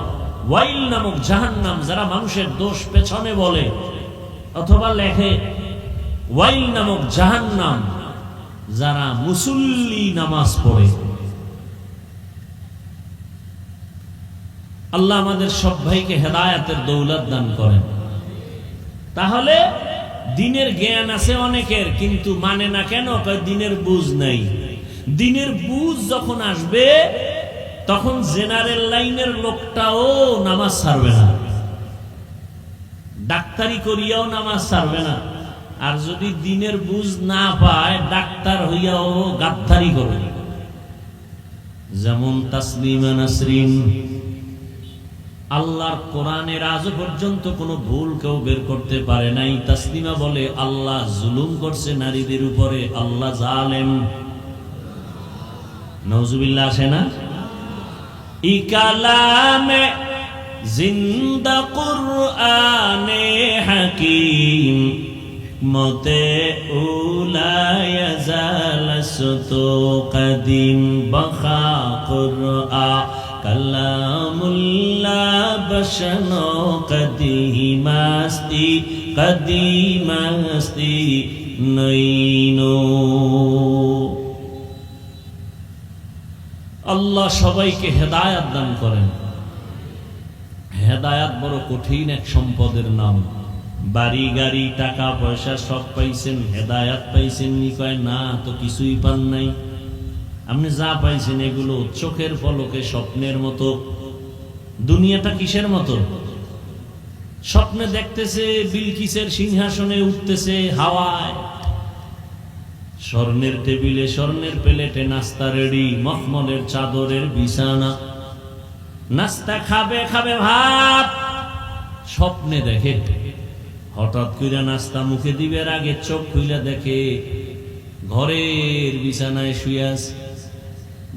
Speaker 1: ওয়াইল নামক জাহান্নাম যারা মানুষের দোষ পেছনে বলে অথবা লেখে, ওয়াইল নামক জাহান্নাম যারা মুসল্লি নামাজ পড়ে। আল্লাহ আমাদের সব ভাইকে হেদায়েতের দৌলত দান করেন। তাহলে দিনের জ্ঞান আছে অনেকের, কিন্তু মানে না কেন? দিনের বুঝ নাই। দিনের বুঝ যখন আসবে তখন জেনারেল লাইনের লোকটাও নামাজ ছাড়বে না, ডাক্তারি করিয়াও নামাজ ছাড়বে না। আর যদি দিনের বুঝ না পায়, ডাক্তার হইয়াও গাদ্দারি করবে। যেমন তাসলিমা নাসরিন। আল্লাহর কোরআনের আজ পর্যন্ত কোনো ভুল কেউ বের করতে পারে নাই। তাসলিমা বলে আল্লাহ জুলুম করছে নারীদের উপরে, আল্লাহ জালেম। নাউজুবিল্লাহ আসে না? ই কালামে জিন্দা কুরআনে হাকিম মতে উলায়া জালসতু কদিম বখা কুরআন কালামুল্লাহ বশনো কদিমাস্তি কদিমস্তি নইনো। আল্লাহ সবাইকে হেদায়াত দান করেন। হেদায়াত বড় কঠিন এক সম্পদের নাম। বাড়ি গাড়ি টাকা পয়সা সব পাইছেন, হেদায়াত পাইছেন নি? কয় না, তো কিছুই পান নাই। আপনি যা পাইছেন এগুলো চোখের পলকে স্বপ্নের মতো। দুনিয়াটা কিসের মতো? স্বপ্নে দেখতেছে বিলকিসের সিংহাসনে উঠতেছে হাওয়ায়, স্বর্ণের টেবিলে স্বর্ণের প্লেটে নাস্তা রেডি, মখমলের চাদরের বিছানা, নাস্তা খাবে খাবে ভাব স্বপ্নে দেখে। হঠাৎ করে নাস্তা মুখে দিবের আগে চোখ খুলে দেখে ঘরের বিছানায় শুয়ে আছে।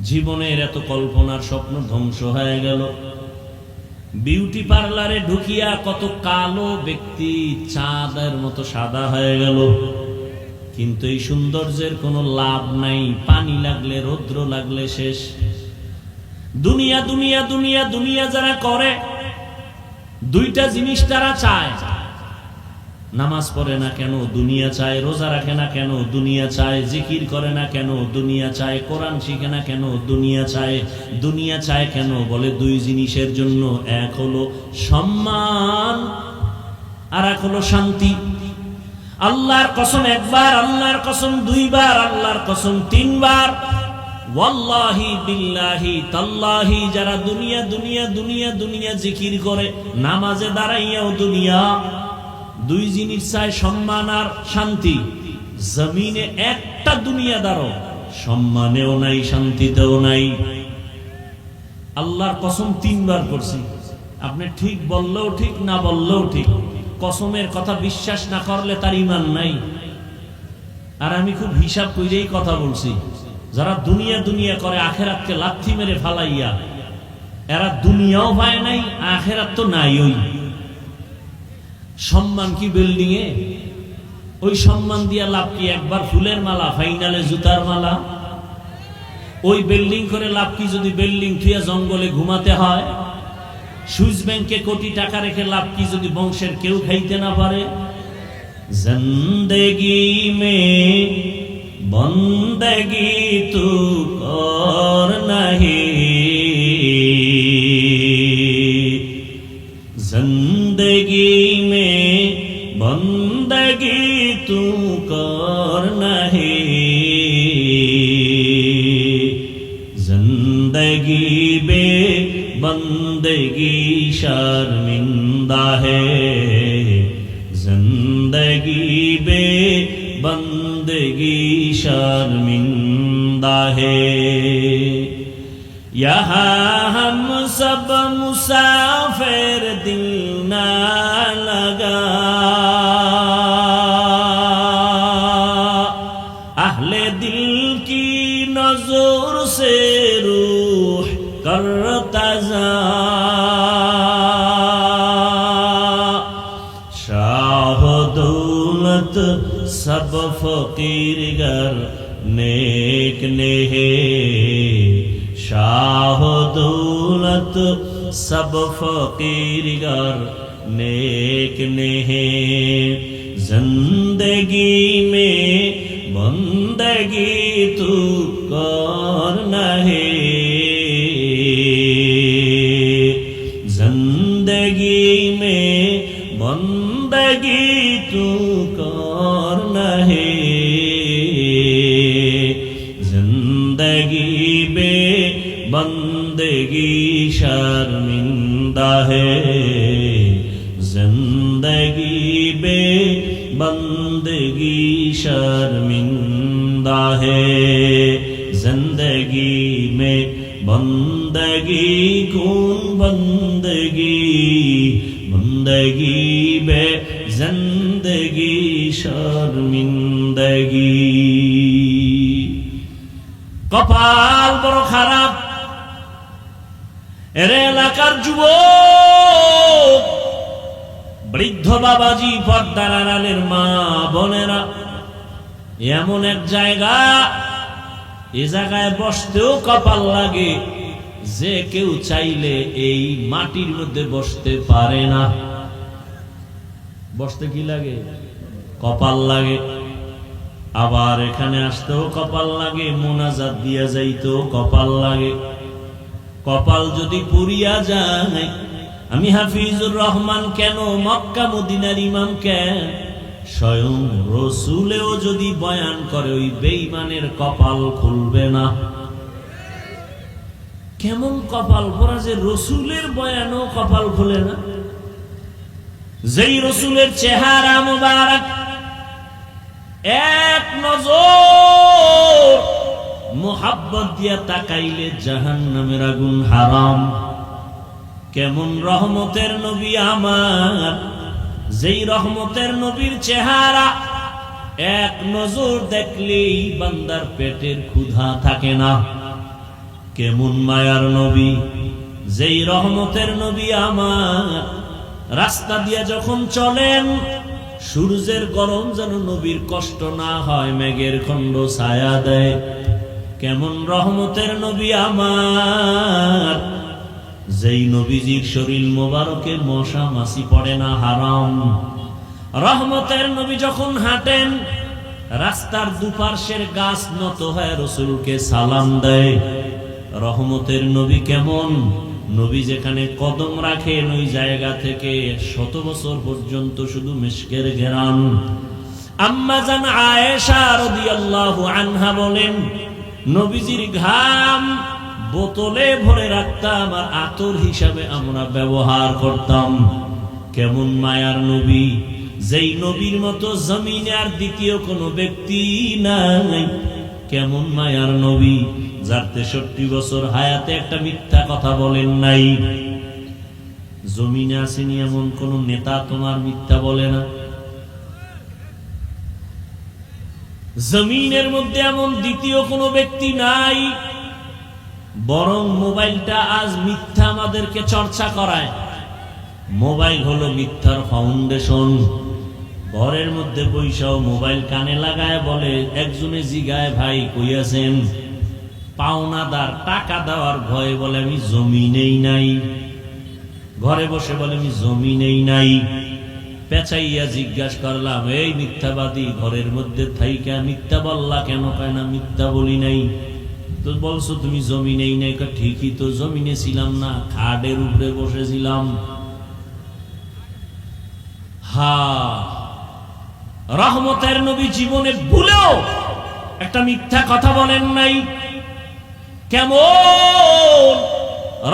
Speaker 1: জীবনের এত কল্পনার স্বপ্ন ধ্বংস হয়ে গেল। বিউটি পার্লারে ঢুকিয়া কত কালো ব্যক্তি চাঁদের মতো সাদা হয়ে গেল। কিন্তু এই সৌন্দর্যের কোনো লাভ নাই, পানি লাগলে রৌদ্র লাগলে শেষ। দুনিয়া দুনিয়া দুনিয়া দুনিয়া যারা করে, দুইটা জিনিস তারা চায়। নামাজ পড়ে না কেন? দুনিয়া চায়। রোজা রাখে না কেন? দুনিয়া চায়। জিকির করে না কেন? দুনিয়া চায়। কোরআন শিখে না কেন? দুনিয়া চায়। দুনিয়া চায় কেন? বলে দুই জিনিসের জন্য। এক হলো সম্মান, আর এক হলো শান্তি। আল্লাহর কসম একবার, আল্লাহর কসম দুইবার, আল্লাহর কসম তিনবার, ওয়াল্লাহি বিল্লাহি তাল্লাহি, যারা দুনিয়া দুনিয়া দুনিয়া দুনিয়া জিকির করে, নামাজে দাঁড়াইয়াও দুনিয়া, দুই জিনিস চায়, সম্মান আর শান্তি। জমিনে একটা দুনিয়াদারও সম্মানেও নাই, শান্তিতেও নাই। আল্লাহর কসম তিনবার করছি। আপনি ঠিক বললেও ঠিক, না বললেও ঠিক। কসমের কথা বিশ্বাস না করলে তার ঈমান নাই। আর আমি খুব হিসাব কইরেই কথা বলছি। যারা দুনিয়া দুনিয়া করে আখেরাতকে লাথি মেরে ফালাইয়া, এরা দুনিয়াও পায় নাই, আখেরাত তো নাই। ওই সম্মান কি বিল্ডিং এ? ওই সম্মান দিয়া লাভ কি? একবার ফুলের মালা, ফাইনালে জুতার মালা। ওই বিল্ডিং করে লাভ কি যদি বিল্ডিং থুয়া জঙ্গলে ঘুমাতে হয়? সুইস ব্যাংকে কোটি টাকা রেখে লাভ কি যদি বংশের কেউ খাইতে না পারে? জিন্দেগি মে বন্দেগি তু কর নাহি, जिंदगी में बंदगी तू कर नहीं, जिंदगी बे बंदगी शर्मिंदा है, जिंदगी बे बंदगी शर्मिंदा है। यहाँ हम सब मुसाफिर, दिल ना लगा अहले दिल की नजर से रूह करता जा, शाह दौलत सब फकीर गर नेक ने है, शाह दौलत सब फकीर गर नेक ने है, जिंदगी में बंदगी तू करना है, जिंदगी में बंदगी तू करना है, जिंदगी बे बंदगी शर्मिंदा है, जिंदगी बे बंदगी शर्मिंदा है, जिंदगी में बंदगी कौन बंदगी, बंदगी बे जिंदगी शर्मिंदगी। কপাল বড় খারাপ। এর এলাকার যুবক, বৃদ্ধ বাবাজি, পর্দার আড়ালের মা বোনেরা, এমন এক জায়গা, এ জায়গায় বসতেও কপাল লাগে, যে কেউ চাইলে এই মাটির মধ্যে বসতে পারে না। বসতে কি লাগে? কপাল লাগে। আবার এখানে আসতেও কপাল লাগে, মোনাজাত দিয়া যাইতেও কপাল লাগে। কপাল যদি পুরিয়া যায়, আমি হাফিজুর রহমান কেন, মক্কা মদিনার ইমাম কেন, স্বয়ং রসুলেও যদি বয়ান করে ওই বেঈমানের কপাল খুলবে না। কেমন কপাল পরা যে রসুলের বয়ানও কপাল খুলে না। যেই রসুলের চেহারা মুবারক এক নজর মোহাব্বত দিয়া তাকাইলে জাহান্নামের আগুন হারাম। কেমন রহমতের নবী আমার, যেই রহমতের নবীর চেহারা এক নজর দেখলেই বান্দার পেটের ক্ষুধা থাকে না। কেমন মায়ার নবী, যেই রহমতের নবী আমার, রাস্তা দিয়া যখন চলেন সূর্যের গরম যেন নবীর কষ্ট না হয়, মেঘের খণ্ড ছায়া দেয়। কেমন রহমতের নবী আমার, যেই নবীজির শরীর মোবারকে মশা মাছি পড়ে না, হারাম। রহমতের নবী যখন হাঁটেন রাস্তার দুপার্শ্বের গাছ নত হয়ে রসুলকে সালাম দেয়। রহমতের নবী কেমন, নবী যেখানে কদম রাখেন ওই জায়গা থেকে 100 বছর পর্যন্ত শুধু মিশকের ঘেরান। আম্মা জান আয়েশা রাদিয়াল্লাহু আনহা বলেন, নবীজির ঘাম বোতলে ভরে রাখতাম আর আতর হিসাবে আমরা ব্যবহার করতাম। কেমন মায়ার নবী, যেই নবীর মতো জমিনে আর দ্বিতীয় কোনো ব্যক্তি নাই। কেমন মায়ার নবী, যার 63 বছর হায়াতে একটা মিথ্যা কথা বলেন নাই। জমিনে আসেনি এমন কোন নেতা তোমার মিথ্যা বলে না। জমিনের মধ্যে এমন দ্বিতীয় কোনো ব্যক্তি নাই। বরং মোবাইলটা আজ মিথ্যা আমাদেরকে চর্চা করায়। মোবাইল হলো মিথ্যার ফাউন্ডেশন। ঘরের মধ্যে বৈশাও মোবাইল কানে লাগায় বলে, একজনে জিগায় ভাই কই আছেন, পাওনাদার টাকা দেওয়ার ভয়ে বলে আমি জমিনেই নাই। ঘরে বসে বলে আমি জমিনেই নাই। পেঁচাইয়া জিজ্ঞাসা করলাম, এই মিথ্যাবাদী, ঘরের মধ্যে থাইকা মিথ্যা বললা কেন? কয় না মিথ্যা বলি নাই। তো বলছো তুমি জমিনেই নাই। ঠিকই তো, জমিনে ছিলাম না, খাটের উপরে বসেছিলাম। হা, রহমতের নবী জীবনে ভুলেও একটা মিথ্যা কথা বলেন নাই। কেমন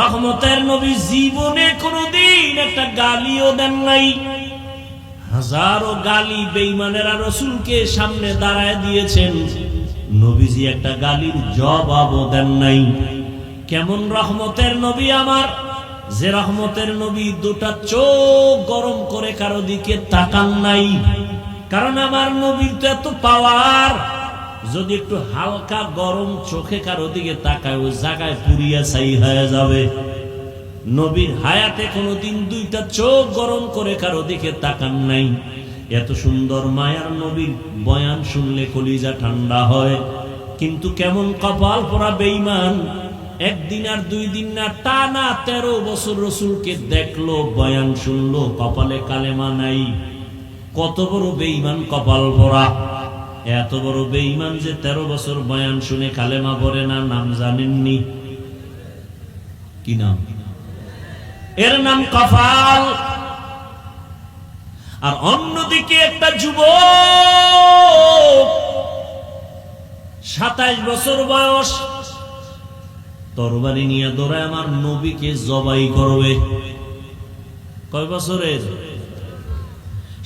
Speaker 1: রহমতের নবী জীবনে কোনদিন একটা গালিও দেন নাই। হাজারো গালি বেঈমানেরা রসুলকে সামনে দাঁড়ায় দিয়েছেন, নবীজি একটা গালির জবাবও দেন নাই। কেমন রহমতের নবী আমার, যে রহমতের নবী দুটা চোখ গরম করে কারো দিকে তাকান নাই। কারণ আমার নবীর তো এত পাওয়ার, যদি একটু হালকা গরম চোখে কারো দিকে তাকায় ওই জায়গায় পুড়িয়া ছাই হয়ে যাবে। নবীর হায়াতে কোনোদিন দুইটা চোখ গরম করে কারো দিকে তাকান নাই। এত সুন্দর মায়ার নবীর বয়ান শুনলে কলিজা ঠান্ডা হয়। কিন্তু কেমন কপাল পোড়া বেঈমান, একদিন আর 2 দিন না, টানা 13 বছর রসুলকে দেখলো, বয়ান শুনলো, কপালে কালেমা নাই। কত বড় বেঈমান কপাল পোড়া। এত বড় বেঈমান যে 13 বছর বয়ান শুনে কালেমা পড়ে না। নাম জানেননি? কি নাম? এর নাম কপাল। আর অন্যদিকে একটা যুবক 27 বছর বয়স, তরবারি নিয়ে দৌড়ায় আমার নবীকে জবাই করবে। কয় বছরের?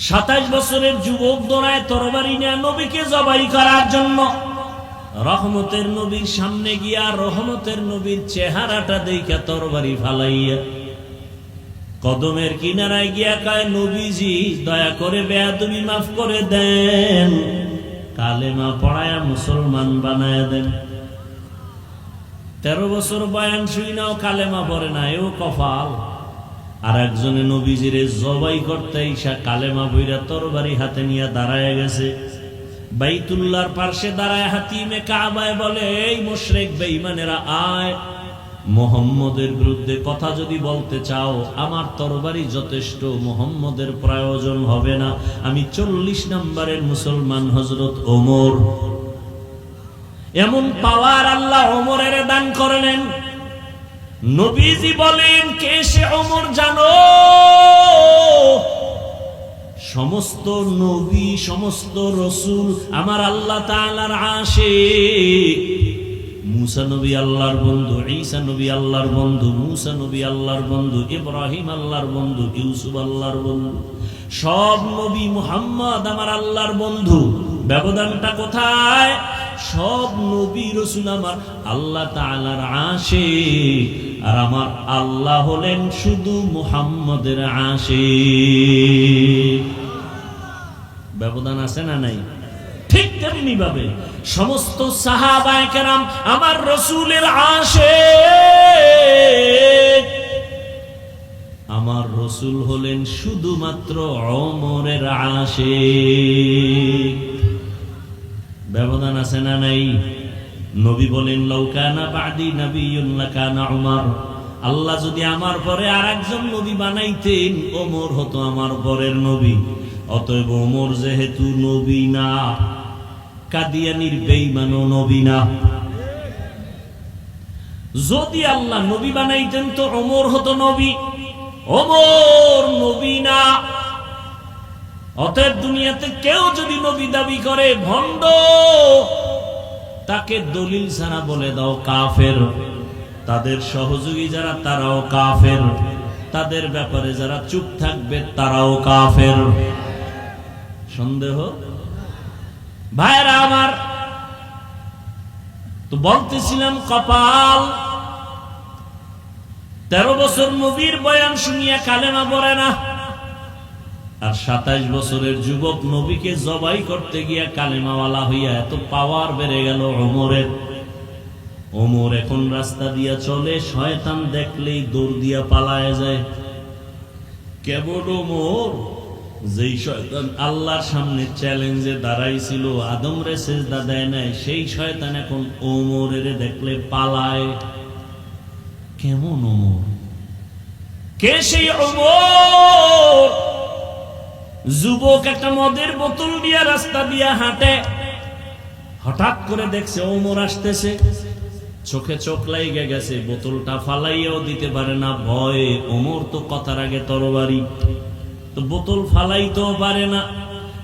Speaker 1: 27 বছরের যুবক দৌড়ায় তরবারি নিয়ে নবীকে জবাই করার জন্য। রহমতের নবীর সামনে গিয়া রহমতের নবীর চেহারাটা দেখে তরবারি ফালাইয়া কদমের কিনারায় গিয়া কয়, নবীজি দয়া করে বেয়াদবি মাফ করে দেন, কালেমা পড়ায়া মুসলমান বানায়া দেন। 13 বছর বয়ান শুই নাও কালেমা পড়ে না, এও কপাল। আর একজনে নবীজিরে জবাই করতে ইসা কালেমা বইরা তরবারি হাতে নিয়ে দাঁড়ায় গেছে। বাইতুল্লাহর পার্শ্বে দাঁড়ায় হাতিমে কাবায় বলে, এই মুশরিক বেঈমানেরা আয়, মুহাম্মদের বিরুদ্ধে কথা যদি বলতে চাও, আমার তরবারি যথেষ্ট, মুহাম্মদের প্রয়োজন হবে না। আমি 40 নম্বরের মুসলমান হযরত ওমর। এমন পাওয়ার আল্লাহ ওমরের দান করলেন। নবীজি বলেন, কে সে ওমর জানো? সমস্ত নবী, সমস্ত রাসূল আমার আল্লাহ তাআলার আশিক। মুসা নবী আল্লাহর বন্ধু, ঈসা নবী আল্লাহর বন্ধু, মুসা নবী আল্লাহর বন্ধু, ইব্রাহিম আল্লাহর বন্ধু, ইউসুফ আল্লাহর বন্ধু, সব নবী। মুহাম্মদ আমার আল্লাহর বন্ধু। ব্যবধানটা কোথায়? সব নবী রাসূল আমার আল্লাহ তাআলার আশিক, আর আমার আল্লাহ হলেন শুধু মুহাম্মদের আশিক। ব্যবধান আছে না নাই? ঠিক তেমনি ভাবে সমস্ত সাহাবায়ে কেরাম আমার রাসূলের আশিক। আমার রাসূল হলেন শুধুমাত্র ওমরের আশিক। ব্যবধান আছে না নাই? নবী বলেন, লাউ কানা বাদি নাবিয়্যুন লাকানা উমর। আল্লাহ যদি আমার পরে আরেকজন নবী বানাইতেন, ওমর হতো আমার পরের নবী। অতএব ওমর যেহেতু নবী না, কাদিয়ানির বেঈমানও নবী না। যদি আল্লাহ নবী বানাইতেন তো ওমর হতো নবী। ওমর নবী না। অতএব দুনিয়াতে কেউ যদি নবী দাবি করে, ভণ্ড, তাকে দলিল ছাড়া বলে দাও কাফের। তাদের সহযোগী যারা তারাও কাফের। তাদের ব্যাপারে যারা চুপ থাকবে তারাও কাফের। সন্দেহ? ভাইরা আমার, তো বলতেছিলাম কপাল। 13 বছর নবীর বয়ান শুনিয়া কালেমা পড়ে না, আর 27 বছরের যুবক নবীকে জবাই করতে গিয়া কালেমাওয়ালা হইয়া এত পাওয়ার বেড়ে গেল ওমরের। ওমর এখন রাস্তা দিয়া চলে, শয়তান দেখলেই দৌড় দিয়া পালায় যায়। কেবল ওমর, যেই শয়তান আল্লাহর সামনে চ্যালেঞ্জে দাঁড়াইছিল, আদমরে সেজদা দেয় নাই, সেই শয়তান এখন ওমরের দেখলে পালায়। কেমন ওমর? কে সেই ওমর? যুবক একটা মদের বোতল দিয়া রাস্তা দিয়া হাঁটে, হঠাৎ করে দেখছে ওমর আসতেছে, চোখে চোখ লাইগে গেছে, বোতলটা ফালাইয়াও দিতে পারে না ভয়ে। ওমর তো কথার আগে তরবারি, তো বোতল ফালাইতেও পারে না।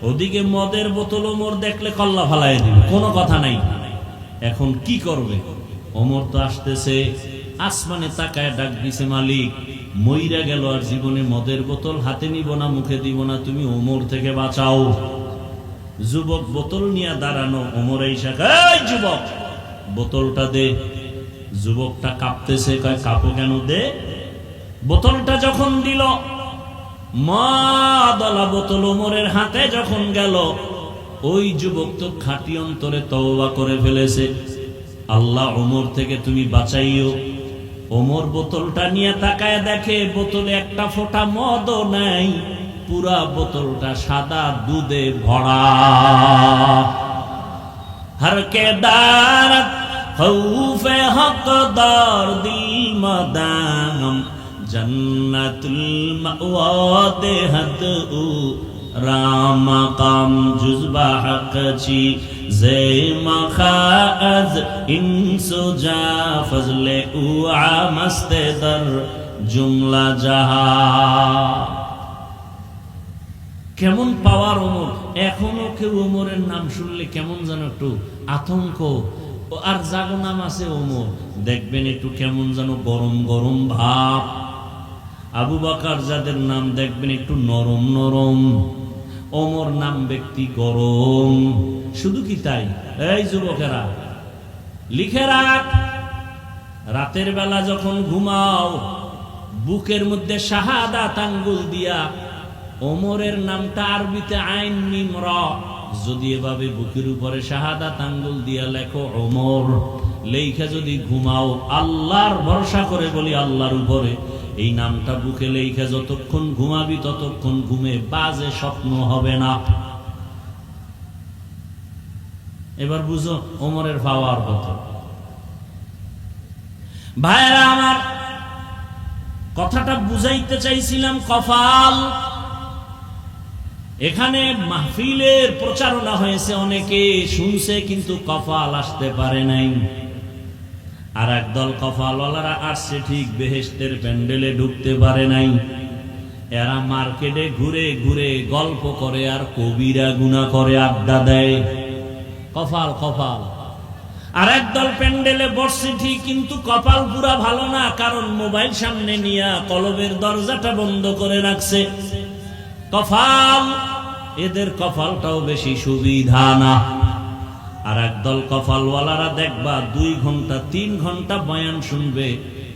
Speaker 1: ওদিকে মদের বোতল ওমর দেখলে কল্লা ফালাই দিবে, কোনো কথা নাই। এখন কি করবে? ওমর তো আসতেছে, আসমানে তাকায় ডাক দিছে, মালিক, মইরা গেল আর জীবনে মদের বোতল হাতে নিব না, মুখে দিব না, তুমি ওমর থেকে বাঁচাও। যুবক বোতল নিয়ে দাঁড়ানো, ওমর এই শাখা, এই যুবক বোতলটা দে। যুবকটা কাঁপতেছে, কয় কাঁপো কেন? দে। বোতলটা যখন দিল, মাদলা বোতল ওমরের হাতে যখন গেল, ওই যুবক তো খাঁটি অন্তরে তওবা করে ফেলেছে, আল্লাহ ওমর থেকে তুমি বাঁচাইও। ওমর বোতলটা নিয়ে তাকায় দেখে বোতলে একটা ফোঁটা মদও নাই, পুরা বোতলটা সাদা দুধে ভরা। हर के दारत खौफे हकदार दिल मदाम जन्नतुल मअवा देहत उ राम काम जुज़बा हक़ची ज़े मखाअज़ इंसो जा फज़ले उ आमस्ते दर जुमला जहा। কেমন পাওয়ার ওমর! এখনো কেউ ওমরের নাম শুনলে কেমন যেন একটু আতঙ্ক। আর যাগো নাম আছে ওমর, দেখবেন একটু কেমন যেন গরম গরম ভাব। আবু বকর যাদের নাম দেখবেন একটু নরম নরম, ওমর নাম ব্যক্তি গরম। শুধু কি তাই? এই যুবকেরা লিখে রাখ, রাতের বেলা যখন ঘুমাও, বুকের মধ্যে শাহাদাত আঙ্গুল দিয়া ওমরের নামটা আরবিতে আইন মিম র, যদি এভাবে বুকের উপরে শাহাদাত আঙ্গুল দিয়া লেখো ওমর, লেখা যদি ঘুমাও, আল্লাহর ভরসা করে বলি আল্লাহর উপরে, এই নামটা বুকে লেখা যতক্ষণ ঘুমাবি ততক্ষণ ঘুমে বাজে স্বপ্ন হবে না। এবার বুঝো ওমরের পাওয়ার কত। ভাইরা আমার, কথাটা বুঝাইতে চাইছিলাম কপাল। এখানে মাহফিলের প্রচারণা হয়েছে, অনেকে শুনছে কিন্তু কপাল আসতে পারে নাই। আর একদল কপালওয়ালারা আসছে ঠিক, বেহেশতের প্যান্ডেলে ঢুকতে পারে নাই। এরা মার্কেটে ঘুরে ঘুরে গল্প করে আর কবিরা গুনাহ করে আড্ডা দেয়। কপাল কপাল। আর একদল প্যান্ডেলে বসছে ঠিক, কিন্তু কপাল পুরা ভালো না, কারণ মোবাইল সামনে নিয়ে কলবের দরজাটা বন্ধ করে রাখছে। কপাল, এদের কপালটাও বেশি সুবিধা না। আর একদল কপালওয়ালারা দেখবা 2 ঘন্টা 3 ঘন্টা বয়ান শুনবে,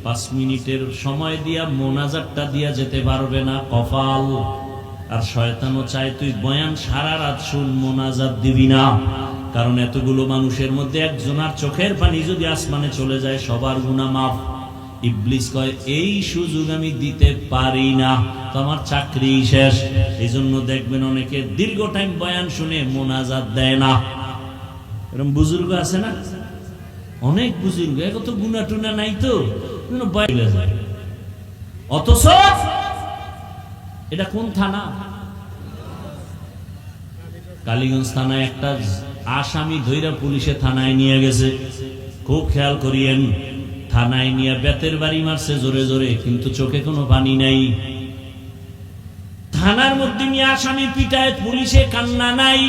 Speaker 1: 5 মিনিটের সময় দিয়া মোনাজাতটা দিয়া যেতে পারবে না। কপাল। আর শয়তানও চায় তুই বয়ান সারা রাত শুন, মোনাজাত দিবি না, কারণ এতগুলো মানুষের মধ্যে একজনের চোখের পানি যদি আসমানে চলে যায় সবার গুনাহ মাফ। ইবলিস কয় এই সুযোগ আমি দিতে পারি না, তো আমার চাকরি শেষ। এই জন্য দেখবেন অনেকে দীর্ঘ টাইম বয়ান শুনে মোনাজাত দেয় না। এরকম বুজুর্গ আছে না, অনেক বুজুর্গ, এত গুনাহ টুনা নাই তো, অথচ এটা কোন থানা? কালীগঞ্জ থানায় একটা আসামি ধইরা পুলিশে থানায় নিয়ে গেছে। খুব খেয়াল করিয়েন, থানায় নিয়ে বেতের বাড়ি মারছে জোরে জোরে, কিন্তু চোখে কোনো পানি নাই। থানার মধ্যে নিয়ে আসামি পিটায়, পুলিশে কান্না নাই।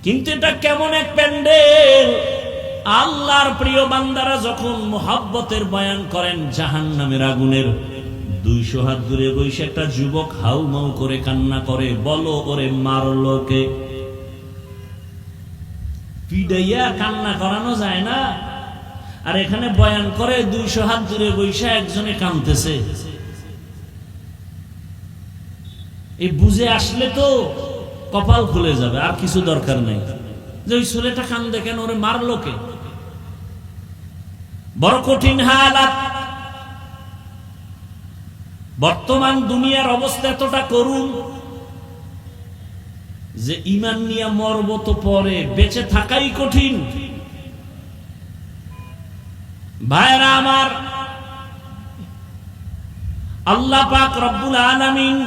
Speaker 1: কিন্তু এটা কেমন এক প্যান্ডেল! আল্লাহর প্রিয় বান্দারা যখন মুহাব্বতের বয়ান করেন জাহান্নামের আগুনের, 200 হাত দূরে বসে একটা যুবক হাউমাউ করে কান্না করে, বলো ওরে মারলো কে? পিডাইয়া কান্না করানো যায় না। আর এখানে বয়ান করে 200 হাত দূরে বসে একজনে কাঁদতেছে। এই বুঝে আসলে তো কপাল খুলে যাবে, আর কিছু দরকার নেই যে ওই ছেলেটা কান্দে কেন, ওরে মারলো কে? বড় কঠিন হালাত। বর্তমান দুনিয়ার অবস্থা এতটা করুন যে ঈমান নিয়ে মরব তো পরে, বেঁচে থাকাই কঠিন। ভাইরা আমার, আল্লাহ পাক রব্বুল আলামিন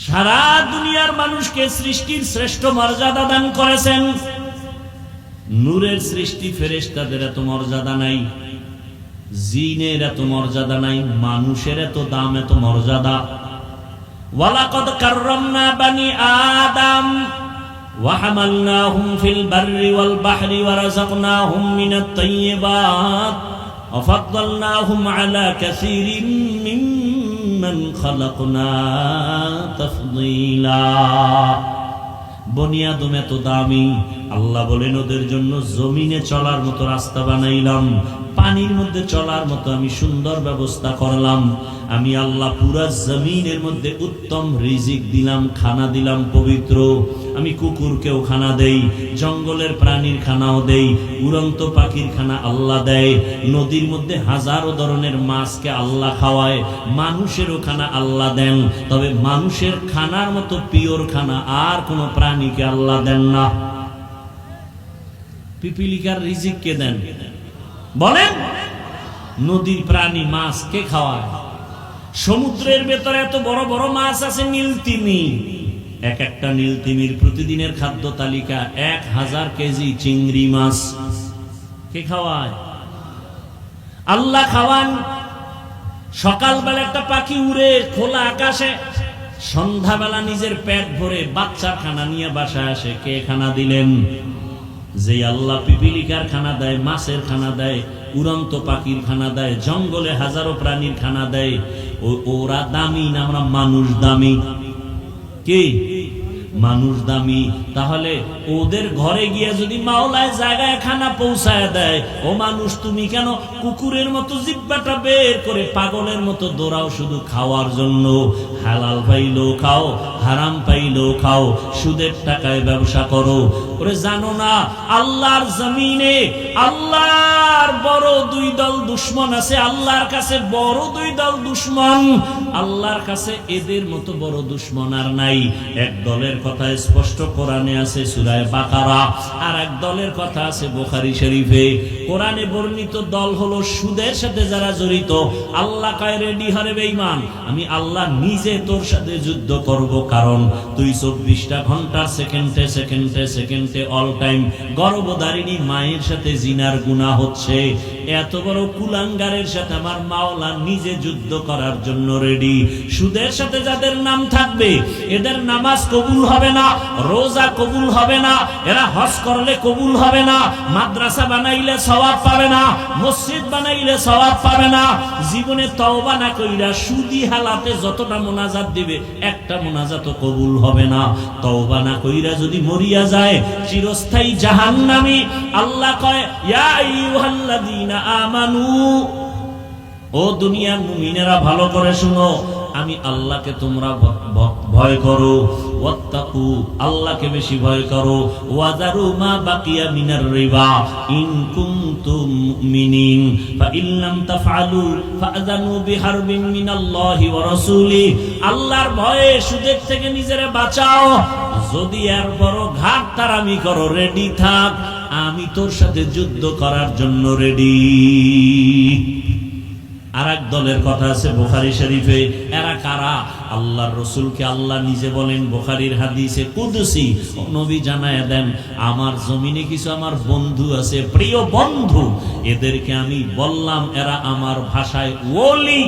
Speaker 1: সারা দুনিয়ার মানুষকে সৃষ্টির শ্রেষ্ঠ মর্যাদা দান করেছেন। নূরের সৃষ্টি ফেরেশতাদের এত মর্যাদা নাই, জিনের এত মর্যাদা নাই, মানুষের এত দাম, এত মর্যাদা। ওয়ালাকাদ কাররামনা বানি আদম ওয়া হামালনাহুম ফিল বাররি ওয়াল বাহরি ওয়া রাযাকনাহুম মিনাত তাইয়্যিবাত ওয়া ফাদ্দালনাহুম আলা কাসীরিন মিম্মান খালাকনা তাফদীলা। বনি আদম এত দামি, আল্লাহ বলেন ওদের জন্য জমিনে চলার মতো রাস্তা বানাইলাম, পানির মধ্যে চলার মতো আমি সুন্দর ব্যবস্থা করলাম। আমি আল্লাহ পুরা জমিনের মধ্যে উত্তম রিজিক দিলাম, খানা দিলাম পবিত্র। আমি কুকুরকেও খানা দেই, জঙ্গলের প্রাণীর খানাও দেই, উড়ন্ত পাখির খানা আল্লাহ দেয়। নদীর মধ্যে হাজারো ধরনের মাছকে আল্লাহ খাওয়ায়, মানুষেরও খানা আল্লাহ দেন। তবে মানুষের খানার মতো পিওর খানা আর কোনো প্রাণীকে আল্লাহ দেন না। পিপিলিকার রিজিক কে দেন বলেন? নদীর প্রাণী মাছ কে খাওয়ায়? সমুদ্রের ভেতরে এত বড় বড় মাছ আছে, নীলতিমি। এক একটা নীলতিমির প্রতিদিনের খাদ্য তালিকা 1000 কেজি চিংড়ি মাছ। কে খাওয়ায়? আল্লাহ খাওয়ান। সকালবেলা একটা পাখি উড়ে খোলা আকাশে, সন্ধ্যাবেলা নিজের পেট ভরে বাচ্চার খানা নিয়ে বাসায় আসে। কে খানা দিলেন? যে আল্লাহ পিপিলিকার খানা দেয়, মাছের খানা দেয়, উড়ন্ত পাখির খানা দেয়, জঙ্গলে হাজারো প্রাণীর খানা দেয়। ওরা দামি না আমরা মানুষ দামি? কি মানুষ দামি? তাহলে ওদের ঘরে গিয়ে যদি মাওলায় জায়গায় খানা পৌঁছায় দেয়, ও মানুষ তুমি কেন কুকুরের মতো জিব্বাটা বের করে পাগলের মতো দৌড়াও শুধু খাওয়ার জন্য? হালাল পাইলেও খাও, হারাম পাইলেও খাও, সুদের টাকায় ব্যবসা করো। ওরে জানো না আল্লাহর জমিনে আল্লাহর বড় 2 দল দুশমন আছে। আল্লাহর কাছে বড় 2 দল দুশমন, আল্লাহর কাছে এদের মতো বড় দুশমন আর নাই। এক দলের কথা স্পষ্ট কোরআনে আছে সূরা বাকারা, আর এক দলের কথা আছে বুখারী শরীফে। কোরআনে বর্ণিত দল হলো সুদের সাথে যারা জড়িত। আল্লাহ কয় রেডি হরে বেঈমান, আমি আল্লাহ নিজে তোর সাথে যুদ্ধ করব, কারণ তুই 24টা ঘন্টা সেকেন্ডে সেকেন্ডে সেকেন্ডে অল টাইম গর্ভধারিণী মায়ের সাথে জিনার গুনাহ হচ্ছে। এত বড় কুলাঙ্গারের সাথে আমার মাওলা নিজে যুদ্ধ করার জন্য রেডি। সুদের সাথে যাদের নাম থাকবে এদের নামাজ কবুল হবে না, রোজা কবুল হবে না, এরা হজ করলে কবুল হবে না, মাদ্রাসা বানাইলে সওয়াব পাবে না, মসজিদ বানাইলে সওয়াব পাবে না। জীবনে তওবা না কইরা সুদি হালাতে যতটা মুনাজাত দিবে একটা মুনাজাতও কবুল হবে না। তওবা না কইরা যদি মরিয়া যায় চিরস্থায়ী জাহান্নামী। আল্লাহ কয় ইয়া আইয়ুহাল্লাযীনা আমানু, ও দুনিয়ার মুমিনেরা ভালো করে শুনো, আমি আল্লাহকে তোমরা ভয় করো, ওয়াত্তাকু, আল্লাহকে বেশি ভয় করো, ওয়াযারু মা বাকিয়া মিনার রিবা ইন কুনতুম মুমিনিন ফাইন লাম তাফআলু ফাযানু বিহারবিন মিনাল্লাহি ওয়া রাসূলি। আল্লাহর ভয়ে সুদের থেকে নিজেরে বাঁচাও। যদি এর বড় ঘাট তারামি করো, রেডি থাক, আমি তোর সাথে যুদ্ধ করার জন্য রেডি। আর এক দলের কথা আছে বুখারী শরীফে। এরা কারা? আল্লাহর রাসূলকে আল্লাহ নিজে বলেন বুখারীর হাদিসে কুদসি, নবী জানায়া দেন, আমার জমিনে কিছু আমার বন্ধু আছে, প্রিয় বন্ধু, এদেরকে আমি বললাম এরা আমার ভাষায় ওলি,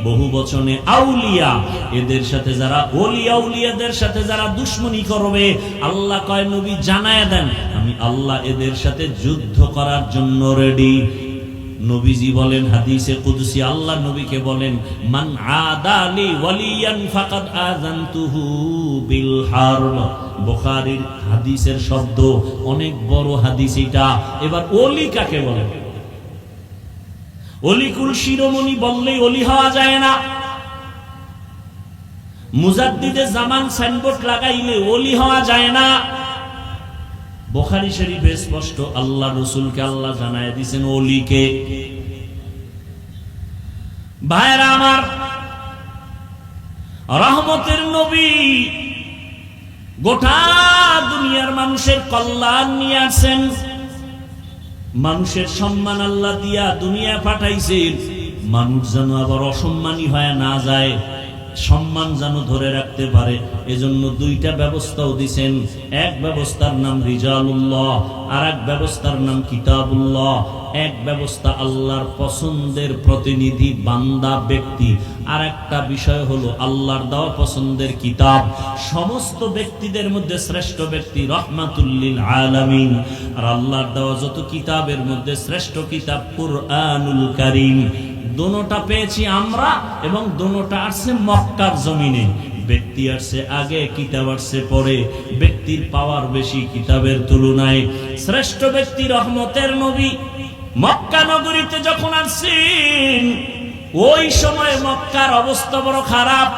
Speaker 1: বহু বচনে আউলিয়া। এদের সাথে যারা ওলি আউলিয়াদের সাথে যারা দুশমনি করবে, আল্লাহ কয় নবী জানায়া দেন, আমি আল্লাহ এদের সাথে যুদ্ধ করার জন্য রেডি। নবীজি বলেন হাদিসে কুদসি, আল্লাহ নবীকে বলেন, মান আদালি ওয়ালিয়ান ফাকাদ আযানতুহু বিল হারব। বুখারীর হাদিসের শব্দ, অনেক বড় হাদিস এটা। এবার ওলি কাকে বলে? অলিকুল শিরোমণি বললেই ওলি হওয়া যায় না। মুজাদ্দিদে জামান সাইনবোর্ড লাগাইলে ওলি হওয়া যায় না। বুখারী শরীফে স্পষ্ট আল্লাহ রাসূলকে আল্লাহ জানায় দিয়েছেন ওলিকে। ভাইরা আমার, রহমতের নবী গোটা দুনিয়ার মানুষের কল্যাণ নিয়ে আসেন। মানুষের সম্মান আল্লাহ দিয়া দুনিয়া পাঠাইছেন, মানুষ যেন আবার অসম্মানী হয়ে না যায়, সম্মান যেন ধরে রাখতে পারে, এজন্য দুইটা ব্যবস্থাও দিয়েছেন। এক ব্যবস্থার নাম রিজালুল্লাহ, আর এক ব্যবস্থার নাম কিতাবুল্লাহ। এক ব্যবস্থা আল্লাহর পছন্দের প্রতিনিধি বান্দা ব্যক্তি, আর একটা বিষয় হলো আল্লাহর দেওয়া পছন্দের কিতাব। সমস্ত ব্যক্তিদের মধ্যে শ্রেষ্ঠ ব্যক্তি রাহমাতুল লিল আলামিন, আর আল্লাহর দেওয়া যত কিতাবের মধ্যে শ্রেষ্ঠ কিতাব কুরআনুল কারীম। দোনোটা পেয়েছি আমরা, এবং দোনোটা আসছে মক্কার জমিনে। ব্যক্তি আসছে আগে, কিতাব আসছে পরে। ব্যক্তির পাওয়ার বেশি কিতাবের তুলনায়। শ্রেষ্ঠ ব্যক্তি রহমতের নবী মক্কা নগরীতে যখন আসছেন, ওই সময় মক্কার অবস্থা বড় খারাপ।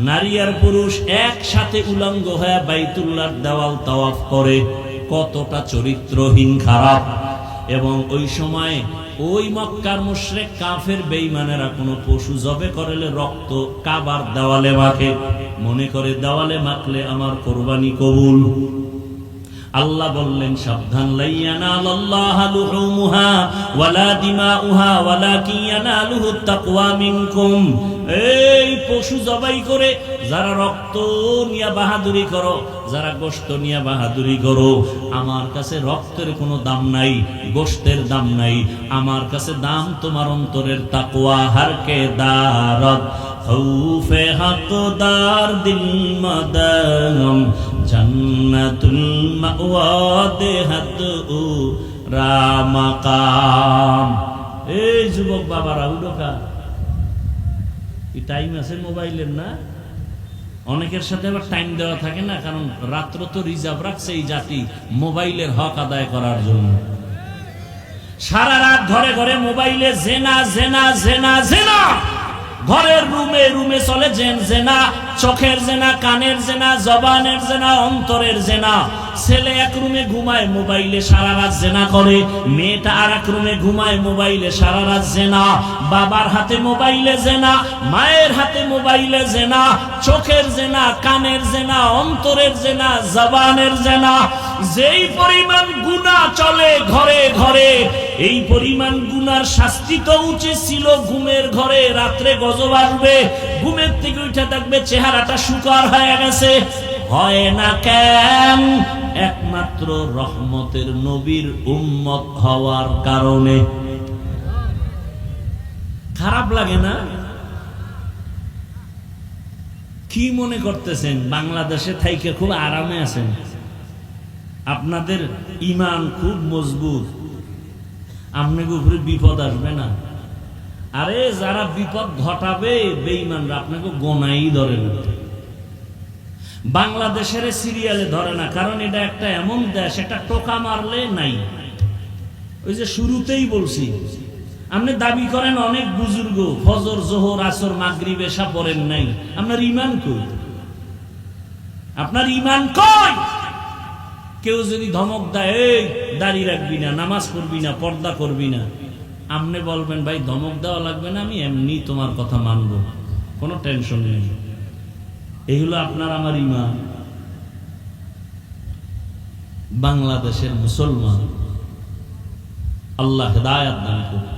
Speaker 1: নারী আর পুরুষ একসাথে উলঙ্গ হয়ে বাইতুল্লাহর দেওয়াল তাওয়াফ করে, কতটা চরিত্রহীন খারাপ। এবং ওই সময় ওই মক্কার মুশরিক কাফের বেঈমানেরা কোনো পশু জবে করলে রক্ত কাবার দেওয়ালে মাখে, মনে করে দেওয়ালে মাখলে আমার কুরবানি কবুল। আল্লাহ বললেন সাবধান, লাইয়ানালাল্লাহু লুহুমুহা ওয়ালা দিমাউহা ওয়ালাকিন ইয়ানালুহুত তাকওয়া মিনকুম। এই পশু জবাই করে যারা রক্ত নিয়ে বাহাদুরি করো, যারা গোশত নিয়ে বাহাদুরি করো, আমার কাছে রক্তের কোনো দাম নাই, গোশতের দাম নাই। আমার কাছে দাম তোমার অন্তরের তাকওয়া। হারকে দারত খৌফে হকদার দিল মাদাম জান্নাতুল মাওয়া দেহাত ও রামাকাম। এই যুবক বাবারা উডোকা, এই টাইম আছে মোবাইলের না? অনেকের সাথে আবার টাইম দেওয়া থাকে না, কারণ রাত্র তো রিজার্ভ রাখছে এই জাতি মোবাইলের হক আদায় করার জন্য। সারা রাত ঘরে ঘরে মোবাইলে জেনা জেনা জেনা জেনা, ঘরের রুমে রুমে চলে জেনা, চোখের জেনা, কানের জেনা, জবানের জেনা, অন্তরের জেনা। ছেলে এক রুমে ঘুমায়, মোবাইলে সারা রাত জেনা করে, মেয়েটা আর এক রুমে ঘুমায়, মোবাইলে সারা রাত জেনা। বাবার হাতে মোবাইলে জেনা, মায়ের হাতে মোবাইলে জেনা, চোখের জেনা, কানের জেনা, অন্তরের জেনা, জবানের জেনা। যেই পরিমাণ গুনাহ চলে ঘরে ঘরে, এই পরিমাণ গুনার শাস্তি তো উচিত ছিল ঘুমের ঘরে। রাত্রে গজব আসবে, ঘুমের থেকে উঠে থাকবে চেহারাটা শুকার হয়ে গেছে। হয় না কেন? একমাত্র রহমতের নবীর উম্মত হওয়ার কারণে। খারাপ লাগে না? কি মনে করতেছেন বাংলাদেশে থাইকে খুব আরামে আছেন? আপনাদের ঈমান খুব মজবুত, আপনাকে উপরে বিপদ আসবে না। আরে যারা বিপদ ঘটাবে বেঈমানরা আপনাকে গোনাই ধরে না। বাংলাদেশের সিরিয়ালে ধরে না, কারণ এটা একটা এমন দেশ, এটা টোকা মারলে নাই। ওই যে শুরুতেই বলছি, আপনি দাবি করেন অনেক বুজুর্গ, ফজর, জোহর, আসর, মাগরিব, এশা পড়েন নাই। আপনার ঈমান কই? আপনার ঈমান কই? কেউ যদি ধমক দেয়, এই দাড়ি রাখবি না, নামাজ পড়বি না, পর্দা করবি না, আপনি বলবেন ভাই ধমক দেওয়া লাগবে না, আমি এমনি তোমার কথা মানব, কোনো টেনশন নেই। এই হলো আপনার আমার ঈমান। বাংলাদেশের মুসলমান, আল্লাহ হেদায়েত দান করুন।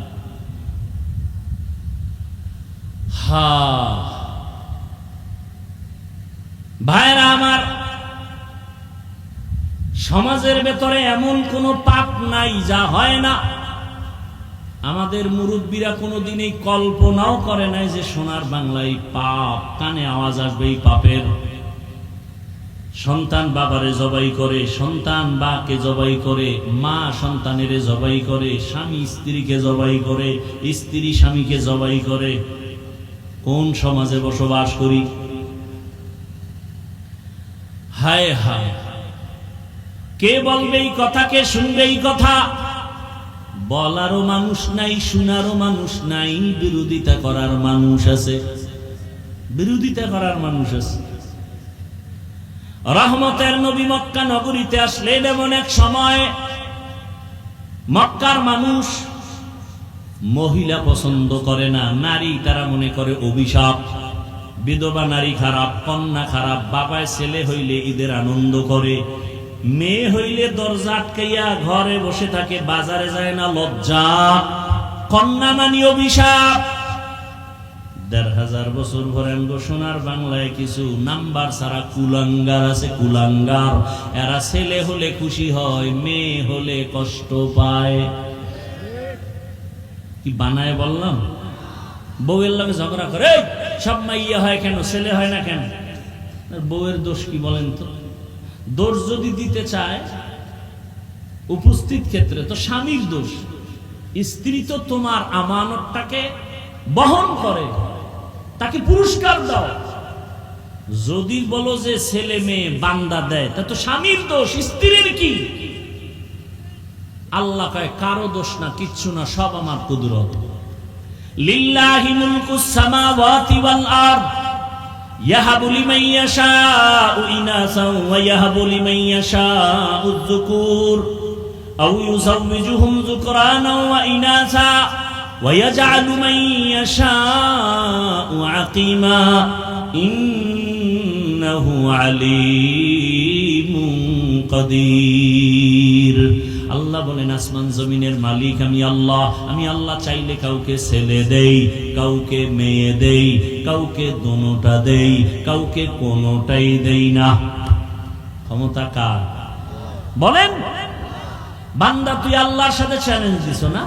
Speaker 1: ভাইরা আমার, সমাজের ভেতরে এমন কোন পাপ নাই যা হয় না। আমাদের মুরব্বীরা কোনোদিন এই কল্পনাও করে নাই যে সোনার বাংলায় পাপ, কানে আওয়াজ আসবে এই পাপের। সন্তান বাবারে জবাই করে, সন্তান বাকে জবাই করে, মা সন্তানের জবাই করে, স্বামী স্ত্রীকে জবাই করে, স্ত্রী স্বামীকে জবাই করে। কোন সমাজে বসবাস করি? হায় হায়, কে বলবে এই কথা, কে শুনবে এই কথা? বলারও মানুষ নাই, শোনারও মানুষ নাই, বিরোধিতা করার মানুষ আছে, বিরোধিতা করার মানুষ আছে। রহমতের নবী মক্কা নগরীতে আসলেন এমন এক সময়, মক্কার মানুষ মহিলা পছন্দ করে না, নারী তারা মনে করে অভিশাপ। বিধবা নারী খারাপ, কন্যা খারাপ। বাবায় ছেলে হইলে ঈদের আনন্দ করে, মেয়ে হইলে দরজা আটকাইয়া ঘরে বসে থাকে, বাজারে যায় না, লজ্জা। কন্যা মানি অভিশাপ। ১,৫০০ বছর পরে সোনার বাংলায় কিছু নাম্বার ছাড়া কুলাঙ্গার আছে, কুলাঙ্গার। এরা ছেলে হলে খুশি হয়, মেয়ে হলে কষ্ট পায়। কি বানায় বললাম? বউয়ের লগে ঝগড়া করে, সব মাইয়া হয় কেন, ছেলে হয় না কেন? বউয়ের দোষ কি বলেন তো? দোষ যদি দিতে চায় উপস্থিত ক্ষেত্রে, তো স্বামীর দোষ। স্ত্রী তো তোমার আমানতটাকে বহন করে, তাকে পুরস্কার দাও। যদি বলো যে ছেলে মেয়ে বান্দা দেয়, তা তো স্বামীর দোষ, স্ত্রীর কি? আল্লাহ কয় কারো দোষ না, কিচ্ছু না, সব আমার কুদরত। লিল্লাহি মুলকুস সামাওয়াতি ওয়াল আরদ ইয়াহাবু লিমান ইয়াশাউ ইনাসান ওয়া ইয়াহাবু লিমান ইয়াশাউ যুকুর আও ইউযাওবিজুহুম যুকরানান ওয়া ইনাসা ওয়া ইয়াজআলু মান ইয়াশাউ আকিমা ইন্নাহু আলীমুন কাদির। আল্লাহ বলেন, আসমান জমিনের মালিক আমি আল্লাহ। আমি আল্লাহ চাইলে কাউকে ছেলে দেই, কাউকে মেয়ে দেই, কাউকে দোনোটা দেই, কাউকে কোনোটাই দেই না। ক্ষমতা কার? বলেন। বান্দা তুই আল্লাহর সাথে চ্যালেঞ্জ দিছ না?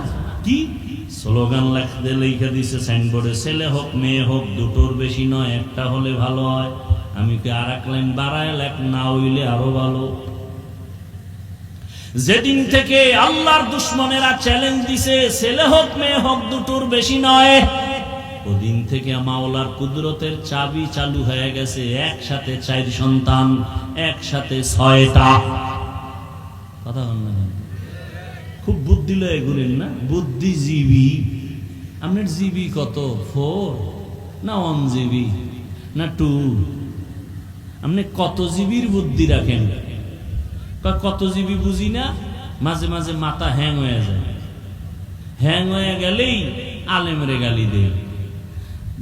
Speaker 1: কি স্লোগান লিখে দিছে সাইনবোর্ডে, ছেলে হোক মেয়ে হোক দুটোর বেশি নয়, একটা হলে ভালো হয়। আমি কি আর এক লাইন বাড়ায় লেখ, না হইলে আরো ভালো। যেদিন থেকে আল্লাহর দুশ্মনেরা চ্যালেঞ্জ দিছে ছেলে হোক মেয়ে হোক দুটোর বেশি নয়, ওদিন থেকে মাওলার কুদরতের চাবি চালু হয়ে গেছে। একসাথে 4 সন্তান, একসাথে 6টা। কথা বল না, খুব বুদ্ধি লয়ে ঘুরেন না, বুদ্ধিজীবী। আপনার জিবি কত? 4 না 1 জিবি না 2? আপনি কত জিবির বুদ্ধি রাখেন? কত জিবি বুঝি না, মাঝে মাঝে মাথা হ্যাং হয়ে যায়, হ্যাং হয়ে গেলেই আলেমরে গালি দেয়,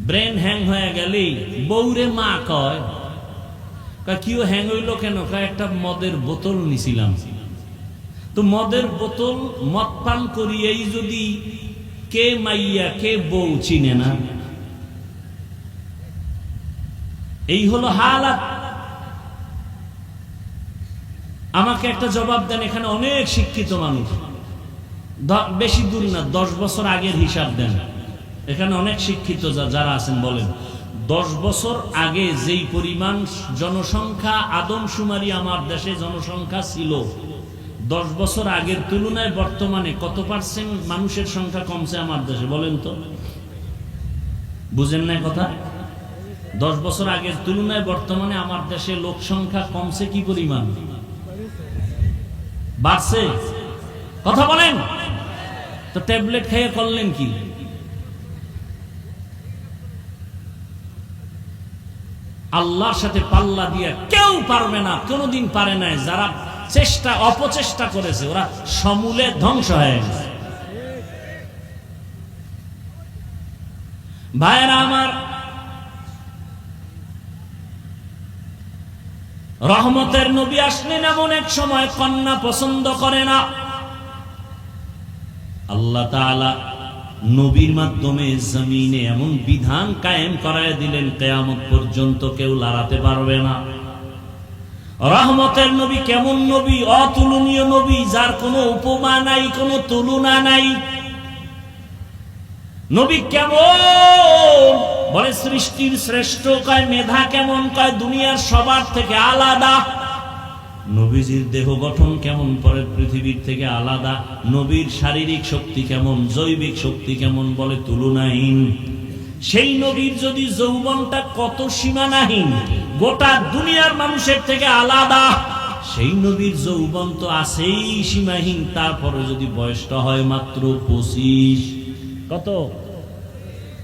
Speaker 1: ব্রেন হ্যাং হয়ে গেলেই বউরে মা কয়। কিও হ্যাং হইল কেন? একটা মদের বোতল নিছিলাম, তো মদের বোতল মদ পান করিয়েই যদি কে মাইয়া কে বউ চিনে না, এই হলো হালাত। আমাকে একটা জবাব দেন, এখানে অনেক শিক্ষিত মানুষ, বেশি দূর না, 10 বছর আগের হিসাব দেন, এখানে অনেক শিক্ষিত যারা আছেন বলেন, 10 বছর আগে যেই পরিমাণ জনসংখ্যা আদমশুমারি আমার দেশে জনসংখ্যা ছিল, 10 বছর আগের তুলনায় বর্তমানে কত পার্সেন্ট মানুষের সংখ্যা কমছে আমার দেশে বলেন তো? বুঝেন না কথা? 10 বছর আগের তুলনায় বর্তমানে আমার দেশে লোক সংখ্যা কমছে কি পরিমাণ? বাড়ছে? কথা বলেন তো। ট্যাবলেট খেয়ে করলেন কি? আল্লাহর সাথে পাল্লা দিয়ে কেউ পারবে না, কোনোদিন পারে নাই। যারা চেষ্টা অপচেষ্টা করেছে ওরা সমূলে ধ্বংস হয়ে গেছে। ভাইরা আমার, রহমতের নবী আসলেন এমন এক সময় কন্যা পছন্দ করে না। আল্লাহ তাআলা নবীর মাধ্যমে জমিনে এমন বিধান কায়েম করায় দিলেন, কিয়ামত পর্যন্ত কেউ লড়াতে পারবে না। রহমতের নবী কেমন নবী? অতুলনীয় নবী, যার কোনো উপমা নাই, কোনো তুলনা নাই। নবী কেমন? বলে সৃষ্টির শ্রেষ্ঠ, কয় মেধা কেমন, কয় দুনিয়ার সবার থেকে আলাদা। নবীজির দেহ গঠন কেমন, পরে পৃথিবীর থেকে আলাদা। নবীর শারীরিক শক্তি কেমন, জৈবিক শক্তি কেমন, বলে তুলনাহীন। সেই নবীর যদি যৌবনটা কত সীমানাহীন, গোটা দুনিয়ার মানুষের থেকে আলাদা। সেই নবীর যৌবন তো আছেই সীমাহীন, তারপরে যদি বয়সটা হয় মাত্র 25, কত?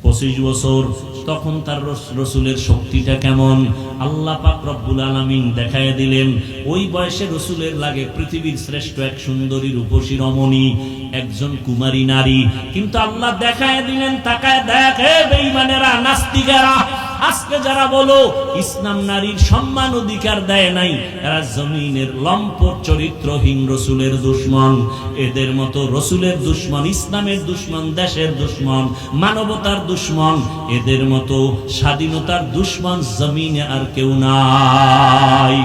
Speaker 1: 25 বছর, তখন তার রসুলের শক্তিটা কেমন আল্লাহ পাক রব্বুল আলামিন দেখায় দিলেন। ওই বয়সে রসুলের লাগে পৃথিবীর শ্রেষ্ঠ এক সুন্দরী রূপসী রমণী, একজন কুমারী নারী, কিন্তু আল্লাহ দেখায় দিলেন, তাকায় দেখে বেঈমানেরা, নাস্তিকেরা, আজকে যারা বলো ইসলাম নারীর সম্মান অধিকার দেয় নাই, এরা জমিনের লম্পট চরিত্রহীন রসুলের দুশমন। এদের মতো রসুলের দুশমন, ইসলামের দুশমন, দেশের দুশমন, মানবতার দুশমন, এদের মতো স্বাধীনতার দুশমন জমিনে আর কেউ নাই।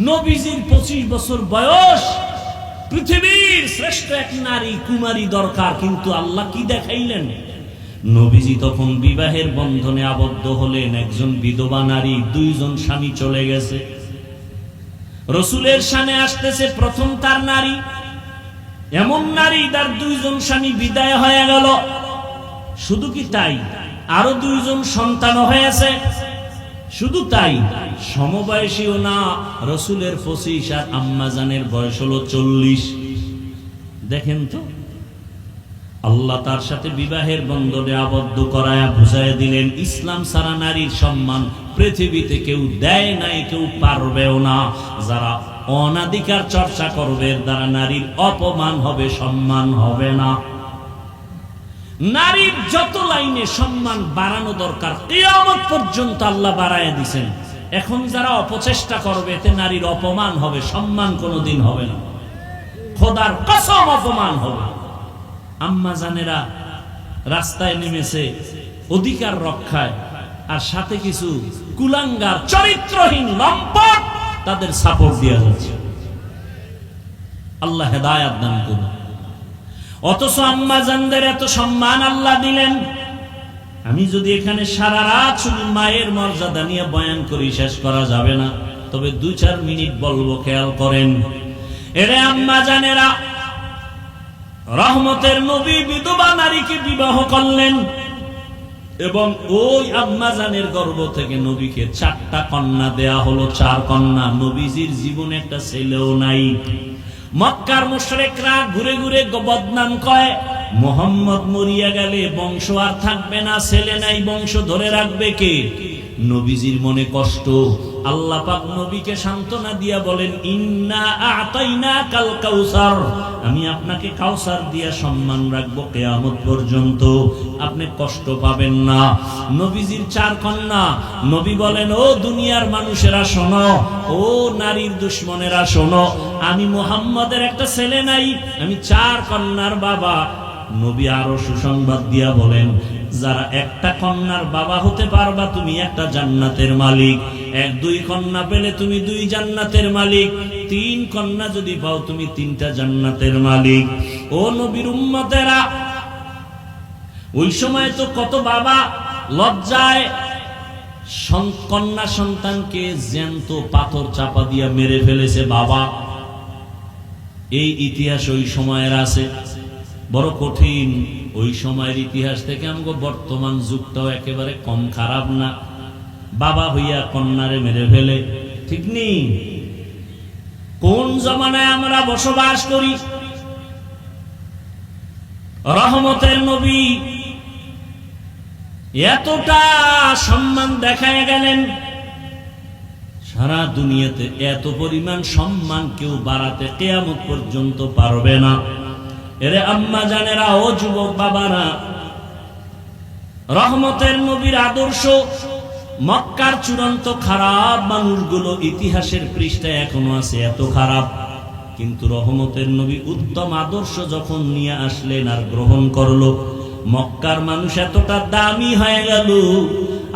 Speaker 1: নবীজির 25 বছর বয়স, পৃথিবীর শ্রেষ্ঠ এক নারী কুমারী দরকার, কিন্তু আল্লাহ কি দেখাইলেন? নবীজি তখন বিবাহের বন্ধনে আবদ্ধ হলেন। একজন বিধবা নারী, 2 জন স্বামী চলে গেছে। রসুলের সামনে আসতেছে প্রথম তার নারী, এমন নারী তার 2 জন স্বামী বিদায় হয়ে গেল। শুধু কি তাই, আরো 2 জন সন্তান হয়েছে। শুধু তাই, সমবয়সীও না, রসুলের 25 আর আম্মাজানের বয়স হলো 40। দেখেন তো, আল্লাহ তার সাথে বিবাহের বন্ধনে আবদ্ধ করায়া বুঝায় দিলেন, ইসলাম ছাড়া নারীর সম্মান পৃথিবীতে কেউ দেয় নাই, কেউ পারবেও না। যারা অনাধিকার চর্চা করবে, দ্বারা নারীর অপমান হবে, সম্মান হবে না। নারীর যত লাইনে সম্মান বাড়ানো দরকার কিয়ামত পর্যন্ত আল্লাহ বাড়ায় দিয়েছেন। এখন যারা অপচেষ্টা করবে, এতে নারীর অপমান হবে, সম্মান কোনোদিন হবে না। খোদার কসম অপমান হবে। আম্মা জানেরা রাস্তায় নেমেছে অধিকার রক্ষায়, আর সাথে কিছু কুলাঙ্গার চরিত্রহীন লম্পট তাদের সাপোর্ট দেওয়া যাচ্ছে। আল্লাহ হেদায়েত দান করুন। অথচ আম্মা জানদের এত সম্মান আল্লাহ দিলেন। আমি যদি এখানে সারা রাত শুধু মায়ের মর্যাদা নিয়ে বয়ান করি, শেষ করা যাবে না, তবে 2-4 মিনিট বলবো, খেয়াল করেন। এরে আম্মা জানেরা, রহমতের নবী বিধবা নারীকে বিবাহ করলেন, এবং ওই আম্মাজানের গর্ভ থেকে নবীকে 4টা কন্যা দেয়া হলো। 4 কন্যা। নবীজির জীবনে একটা ছেলেও নাই। মক্কার মুশরিকরা ঘুরে ঘুরে বদনাম কয়, মুহাম্মদ মরিয়া গেলে বংশ আর থাকবে না, ছেলে নাই, বংশ ধরে রাখবে কে? নবীজির মনে কষ্ট, আল্লাহ পাক নবীকে সান্ত্বনা দিয়া বলেন, ইন্না আ'তাইনাকাল কাউসার, আমি আপনাকে কাউসার দিয়া সম্মান রাখবো কিয়ামত পর্যন্ত, আপনি কষ্ট পাবেন না। নবীজির 4 কন্যা। নবী বলেন, ও দুনিয়ার মানুষেরা শোনো, ও নারীর দুশমনেরা শোনো, আমি মুহাম্মাদের একটা ছেলে নাই, আমি 4 কন্যার বাবা। নবী আরো সুসংবাদ দিয়া বলেন, যারা একটা কন্যার বাবা হতে পারবা তুমি একটা জান্নাতের মালিক, 1-2 কন্যা পেলে তুমি 2 জান্নাতের মালিক, 3 কন্যা যদি পাও তুমি 3টা জান্নাতের মালিক। ও নবীর উম্মতেরা, ওই সময় তো কত বাবা লজ্জায় কন্যা সন্তানকে জ্যান্ত পাথর চাপা দিয়া মেরে ফেলেছে বাবা। এই ইতিহাস ওই সময়ের আছে, বড় কঠিন। ওই সময়ের ইতিহাস থেকে আমগো বর্তমান যুগটাও একেবারে কম খারাপ না। বাবা হইয়া কন্যারে মেরে ফেলে, ঠিক নেই? কোন জমানায় আমরা বসবাস করি? রহমতের নবী এতটা সম্মান দেখায় গেলেন, সারা দুনিয়াতে এত পরিমাণ সম্মান কেউ বাড়াতে কিয়ামত পর্যন্ত পারবে না। এরে আম্মা জানেরা, ও যুবক বাবারা, রহমতের নবীর আদর্শ মক্কার চূড়ান্ত খারাপ মানুষগুলো ইতিহাসের পৃষ্ঠায় এখনো আছে, এত খারাপ। কিন্তু রহমতের নবী উত্তম আদর্শ যখন নিয়ে আসলেন আর গ্রহণ করলো, মক্কার মানুষ এতটা দামি হয়ে গেল,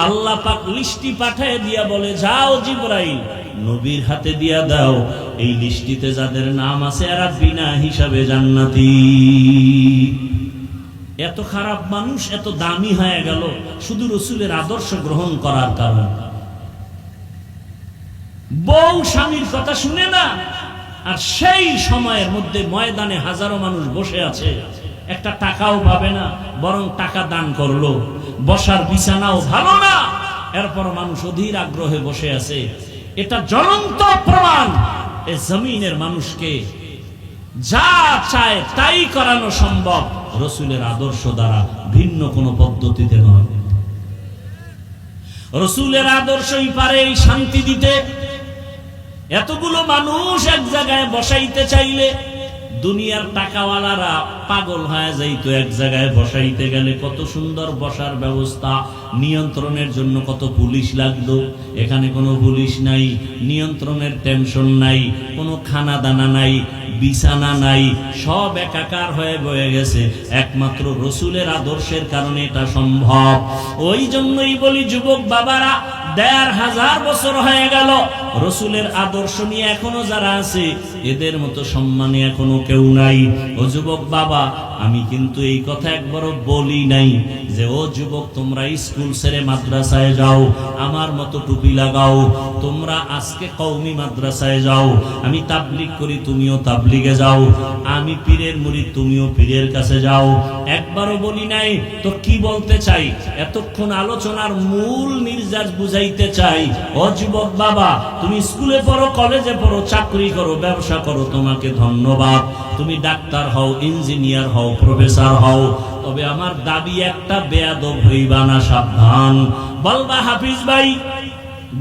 Speaker 1: আল্লাহ পাক লিস্টি পাঠিয়ে দিয়া বলে, যাও জিবরাইল, নবীর হাতে দিয়া দাও, এই লিস্টিতে যাদের নাম আছে এরা বিনা হিসাবে জান্নাতি। এত খারাপ মানুষ এত দামি হয়ে গেল শুধু রাসূলের আদর্শ গ্রহণ করার কারণে। বউ স্বামীর কথা শুনে না, আর সেই সময়ের মধ্যে ময়দানে হাজারো মানুষ বসে আছে, একটা টাকাও পাবে না, বরং টাকা দান করলো, বসার বিছানাও ভালো না, এরপর মানুষ অধীর আগ্রহে বসে আছে। এটা জ্বলন্ত প্রমাণ, এ জমিনের মানুষকে যা চায় তাই করানো সম্ভব রাসূলের আদর্শ দ্বারা, ভিন্ন কোনো পদ্ধতিতে নয়। রাসূলের আদর্শই পারে এই শান্তি দিতে। এতগুলো মানুষ এক জায়গায় বসাইতে চাইলে দুনিয়ার টাকাওয়ালারা পাগল হয়ে যাইতো, এক জায়গায় বসাইতে গেলে কত সুন্দর বসার ব্যবস্থা, নিয়ন্ত্রণের জন্য কত পুলিশ লাগতো। এখানে কোনো পুলিশ নাই, নিয়ন্ত্রণের টেনশন নাই, কোনো খানা দানা নাই, বিছানা নাই, সব একাকার হয়ে বয়ে গেছে। একমাত্র রাসূলের আদর্শের কারণে এটা সম্ভব। ওই জন্যই বলি যুবক বাবারা, ১৫০০ বছর হয়ে গেল রাসূলের আদর্শ নিয়ে এখনো যারা আছে, এদের মতো সম্মানী এখনো কেউ নাই। ও যুবক বাবা, আমি কিন্তু এই কথা একবারও বলি নাই যে ও যুবক তোমরা স্কুল ছেড়ে মাদ্রাসায় যাও, আমার মতো টুপি লাগাও, তোমরা আজকে কওমি মাদ্রাসায় যাও, আমি তাবলীগ করি তুমিও তাবলীগে যাও, আমি পীরের মুরিদ তুমিও পীরের কাছে যাও। একবারও বলি নাই। তো কি বলতে চাই, এতক্ষণ আলোচনার মূল নির্যাস বুঝাইতে চাই, ও যুবক বাবা, তুমি স্কুলে পড়ো, কলেজে পড়ো, চাকরি করো, ব্যবসা করো, তোমাকে ধন্যবাদ। তুমি ডাক্তার হও, ইঞ্জিনিয়ার হও, প্রফেসর হও, তবে আমার দাবি একটা, বেয়াদব হইবা না, সাবধান। বলবা হাফিজ ভাই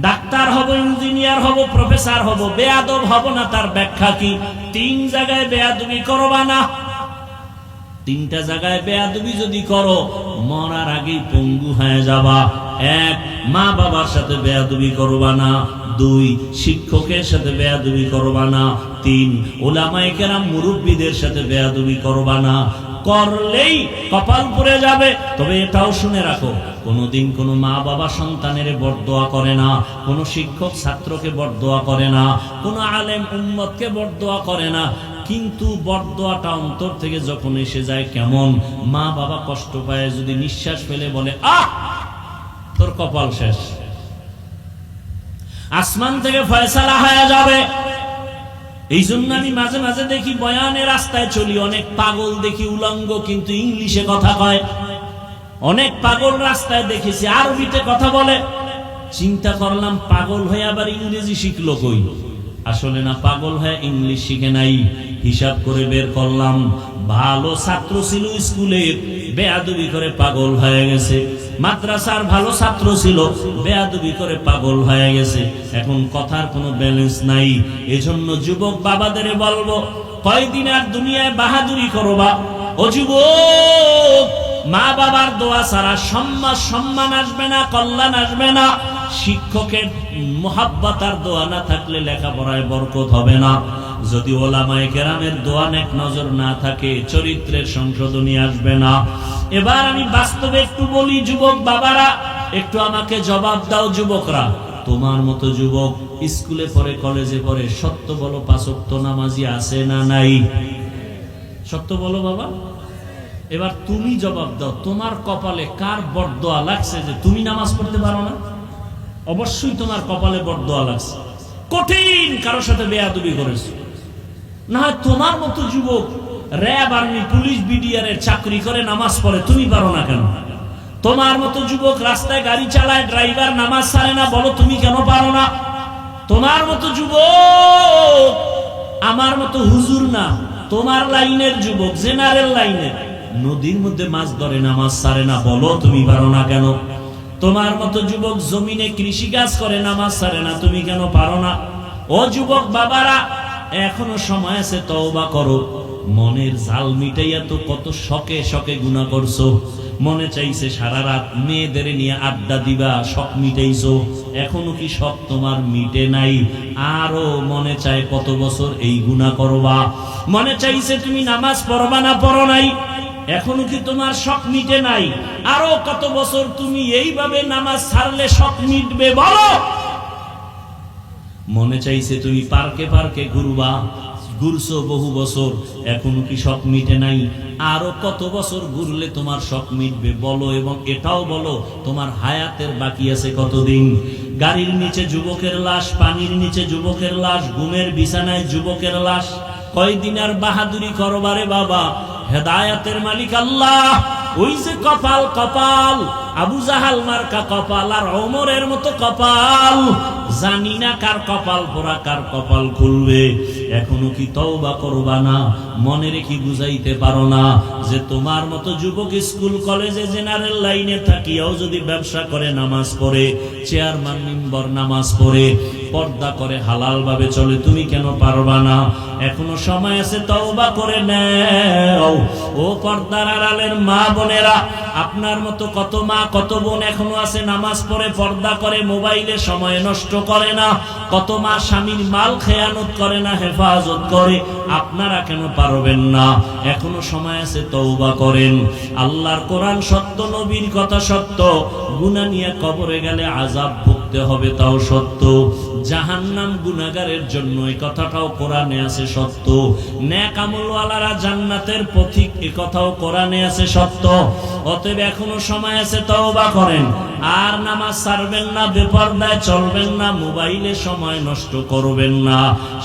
Speaker 1: ডাক্তার হব, ইঞ্জিনিয়ার হব, প্রফেসর হব, বেয়াদব হব না, তার ব্যাখ্যা কি? 3 জায়গায় বেয়াদবি করবা না। 3টা জায়গায় বেয়াদবি যদি করো, মরার আগেই পঙ্গু হয়ে যাবা। 1, মা বাবার সাথে বেয়াদবি করবা না। 2, শিক্ষকের সাথে বেয়াদবি করবা না। 3, উলামায়ে কেরাম মুরব্বীদের সাথে বেয়াদবি করবা না। করলেই কপাল পুড়ে যাবে। তবে এটাও শুনে রাখো, কোনোদিন কোনো মা বাবা সন্তানের বরদোয়া করে না, কোনো শিক্ষক ছাত্রকে বরদোয়া করে না, কোনো আলেম উম্মতকে বরদোয়া করে না। কিন্তু বরদোয়াটা অন্তর থেকে যখন এসে যায়, কেমন মা বাবা কষ্ট পায়, যদি নিঃশ্বাস ফেলে বলে, আহ তোর কপাল শেষ, আসমান থেকে ফয়সালা হয়ে যাবে। এই জন্য আমি মাঝে মাঝে দেখি বয়ানে রাস্তায় চলি, অনেক পাগল দেখি উলঙ্গ, কিন্তু ইংলিশে কথা কয়। অনেক পাগল রাস্তায় দেখেছি আরবিতে কথা বলে। চিন্তা করলাম, পাগল হয়ে আবার ইংরেজি শিখলো কই? আসলে না পাগল হয়ে ইংলিশ শিখে নাই, হিসাব করে বের করলাম ভালো ছাত্র ছিল স্কুলের, বেয়াদবি করে পাগল হয়ে গেছে। মাদ্রাসার ভালো ছাত্র ছিল, বেয়াদবি করে পাগল হয়ে গেছে। এখন কথার কোনো ব্যালেন্স নাই। এজন্য যুবক বাবাদের বলবো, কয়দিন আর দুনিয়ায় বাহাদুরি করবা? ও যুবক, মা বাবার দোয়া ছাড়া সম্মান আসবে না, কল্যাণ আসবে না। শিক্ষকের মোহাব্বত আর দোয়া না থাকলে লেখাপড়ায় বরকত হবে না। যদি ওলামায়ে কেরামের দোয়া নেক নজর না থাকে, চরিত্রের সংশোধনী আসবে না। এবার আমি বাস্তবে একটু বলি, যুবক বাবারা একটু আমাকে জবাব দাও। যুবকরা, তোমার মতো যুবক স্কুলে পড়ে, কলেজে পড়ে, সত্য বলো, 5 ওয়াক্ত নামাজি আছে না নাই? সত্য বলো বাবা। এবার তুমি জবাব দাও, তোমার কপালে কার বরদোয়া লাগছে যে তুমি নামাজ পড়তে পারো না? অবশ্যই তোমার কপালে বরদোয়া লাগছে, কঠিন কারোর সাথে বেয়াদবি করেছো। না হয় তোমার মতো যুবক র্যাব, আর্মি, পুলিশ, বিডিআর এর চাকরি করে নামাজ পড়ে, তুমি পারো না কেন? তোমার মতো যুবক রাস্তায় গাড়ি চালায়, ড্রাইভার নামাজ ছাড়ে না, বলো তুমি কেন পারো না? তোমার মতো যুবক আমার মতো হুজুর না, তোমার লাইনের যুবক, জেনারেল লাইনের, নদীর মধ্যে মাছ ধরে নামাজ ছাড়ে না, বলো তুমি পারো না কেন? তোমার মতো যুবক জমিনে কৃষি কাজ করে নামাজ ছাড়ে না, তুমি কেন পারো না? ও যুবক বাবারা, এখনো সময় আছে, তওবা করো। মনের জাল মিটাইয়া তো কত শখে শখে গুনাহ করছো। মনে চাইছে সারা রাত মেয়েদের নিয়ে আড্ডা দিবা, শখ মিটাইছো। এখনো কি শখ তোমার মিটে নাই? আরো মনে চায় কত বছর এই গুনাহ করবা। মনে চাইছে তুমি নামাজ পড়বা না, পড়ো নাই। এখনো কি তোমার শখ মিটে নাই? আরো কত বছর তুমি এইভাবে নামাজ ছাড়লে শখ মিটবে, বলো? মনে চাইছে তুমি পার্কে পার্কে ঘুরবা, ঘুরছো বহু বছর, এখনো কি শখ মিটে নাই? আরো কত বছর ঘুরলে তোমার শখ মিটবে, বলো? এবং এটাও বলো, তোমার হায়াতের বাকি আছে কতদিন? গাড়ির নিচে যুবকের লাশ, পানির নিচে যুবকের লাশ, ঘুমের বিছানায় যুবকের লাশ। কয়দিন আর বাহাদুরি করবারে বাবা? হেদায়েতের মালিক আল্লাহ। ওই যে কপাল, কপাল আবু জাহাল মার্কা কপাল আর ওমরের মতো কপাল, জানি না কার কপাল পোড়া, কার কপাল খুলবে। এখনো কি তওবা করবা না? মনে রেখে বুঝাইতে পারো না যে তোমার মতো যুবক স্কুল কলেজে জেনারেল লাইনে থাকিয়াও যদি ব্যবসা করে, নামাজ পড়ে, চেয়ারম্যান মেম্বার নামাজ পড়ে, পর্দা করে, হালাল ভাবে চলে, তুমি কেন পারবা না? এখনো সময় আছে, তওবা করে নাও। ও পর্দার আড়ালের মা বোনেরা, আপনার মতো কত মা কত বোন এখনো আছে নামাজ পড়ে, পর্দা করে, মোবাইলে সময় নষ্ট করে না। কত মা স্বামীর মাল খেয়ানত করে না, হেফাজত করে। আপনারা কেন পারবেন না? এখনো সময় আছে, তওবা করেন। আল্লাহর কোরআন সত্য, নবীর কথা সত্য। গুনাহ নিয়ে কবরে গেলে আযাব ভুগতে হবে, তাও সত্য। জাহান্নাম গুনাহগারের জন্য, এই কথাটাও কোরআনে আছে সত্য। নেক আমলওয়ালারা জান্নাতের পথিক, এই কথাও কোরআনে আছে সত্য। অতএব এখনো সময় আছে, তওবা করেন। আর নামাজ ছাড়বেন না, বেপরদায় চলবেন না, মোবাইলে সময় নষ্ট করবেন না,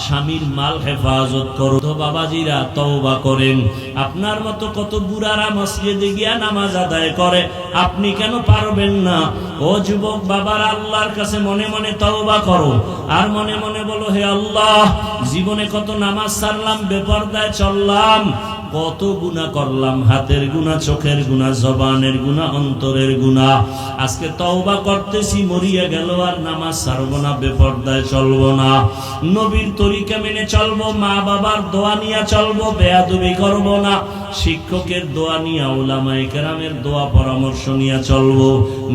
Speaker 1: স্বামীর মাল হেফাজত করো। বাবাজিরা, তওবা করেন। আপনার মতো কত বুড়ারা মসজিদে গিয়া নামাজ আদায় করে, আপনি কেন পারবেন না? ও যুবক বাবারা, আল্লাহর কাছে মনে মনে তওবা করো। আর মনে মনে বলো, হে আল্লাহ, জীবনে কত নামাজ ছাড়লাম, বেপরদায় চললাম, কত গুনাহ করলাম, হাতের গুনাহ, চোখের গুনাহ, জবানের গুনাহ, অন্তরের গুনাহ। আজকে তওবা করতেছি, মরিয়া গেল আর নামাজ ছাড়বো না, বেপরদায় চলবো না, নবীর তরিকা মেনে চলবো, মা বাবার দোয়া নিয়ে চলবো, বেয়াদবি করবো না, শিক্ষকের দোয়া নিয়ে, উলামায়ে কেরামের দোয়া পরামর্শ নিয়ে চলবো,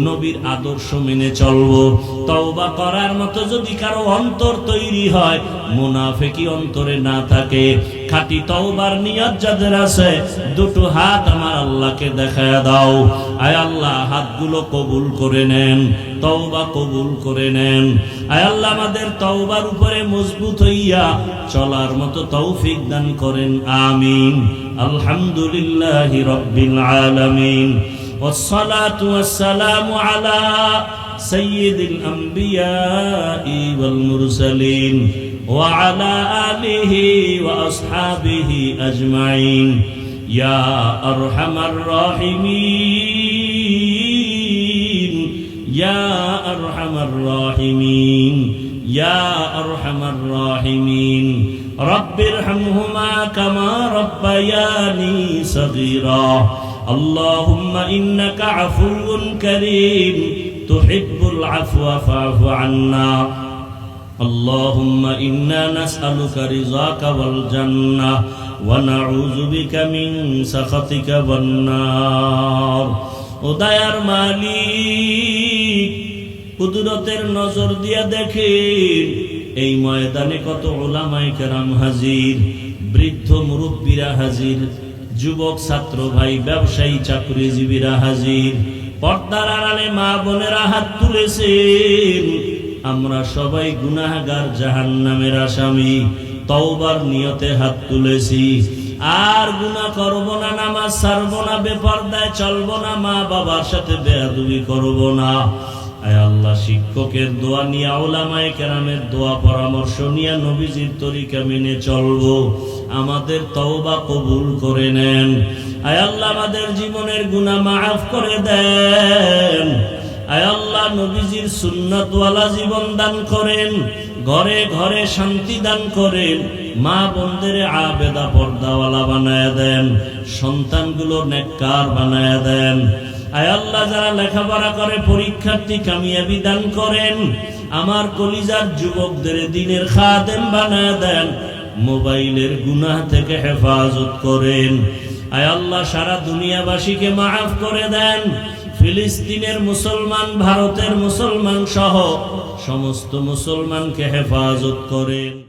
Speaker 1: নবীর আদর্শ মেনে চলবো। তওবা করার মতো যদি কারো অন্তর তৈরি হয়, মুনাফিকি অন্তরে না থাকে, খাঁটি তওবার নিয়ত যাদের আছে, দুটো হাত আমার আল্লাহকে দেখায়া দাও। আয় আল্লাহ, হাতগুলো কবুল করে নেন, তওবা কবুল করে নেন। আয় আল্লাহ, আমাদের তওবার উপরে মজবুত হইয়া চলার মতো তৌফিক দান করেন, আমিন। আলহামদুলিল্লাহি রাব্বিল আলামিন, ওয়াসসালাতু ওয়াসসালামু আলা সাইয়্যিদিল আমবিয়াই ওয়াল মুরসালিন ওয়া আলা আলিহি ওয়া আসহাবিহি আজমাইন। ইয়া আরহামার রাহিমিন, ইয়া আরহামার রাহিমিন, ইয়া আরহামার রাহিমিন রব্বিরহামহুমা কামা রাব্বায়ানি সগীরা আল্লাহুম্মা ইন্নাকা আফুউন কারীম তুহিব্বুল আফওয়া ফা'ফু আন্না আল্লাহুম্মা ইন্না নাসআলুকা রিযাকা ওয়াল জান্নাহ ওয়া নাউযু বিকা মিন সাখাতিকা ওয়ান নার। ও দয়ার মালিক, কুদরতের নজর দিয়া দেখেন এই ময়দানে কত উলামায়ে কেরাম হাজির, বৃদ্ধ মুরব্বীরা হাজির, যুবক ছাত্র ভাই ব্যবসায়ী চাকরিজীবীরা হাজির, পর্দার আড়ালে মা বোনেরা হাত তুলেছেন। আমরা সবাই গুনাহগার, জাহান্নামের আসামি, তওবার নিয়তে হাত তুলেছি। আর গুনাহ করব না, নামাজ ছাড়ব না, বেপরদায় চলব না, মা বাবার সাথে বেয়াদবি করব না। আয় আল্লাহ, শিক্ষকের দোয়া নিয়ে, উলামায়ে কেরামের দোয়া পরামর্শ নিয়ে নবীজির তরিকা মেনে চলব। আমাদের তওবা কবুল করে নেন। আয় আল্লাহ, আমাদের জীবনের গুনাহ মাফ করে দেন। আয় আল্লাহ, নবীজির সুন্নাতওয়ালা জীবন দান করেন, ঘরে ঘরে শান্তি দান করেন, মা বোনদের আবেদা পর্দাওয়ালা বানায় দেন, সন্তানগুলো নেককার বানায় দেন। আয় আল্লাহ, যারা লেখাপড়া করে পরীক্ষার্থী কামিয়াবি দান করেন, আমার কলিজার যুবকদের দ্বীনের খাদেম বানায় দেন, মোবাইলের গুনাহ থেকে হেফাজত করেন। আয় আল্লাহ, সারা দুনিয়াবাসীকে মাফ করে দেন। ফিলিস্তিনের মুসলমান, ভারতের মুসলমান সহ সমস্ত মুসলমানকে হেফাজত করেন।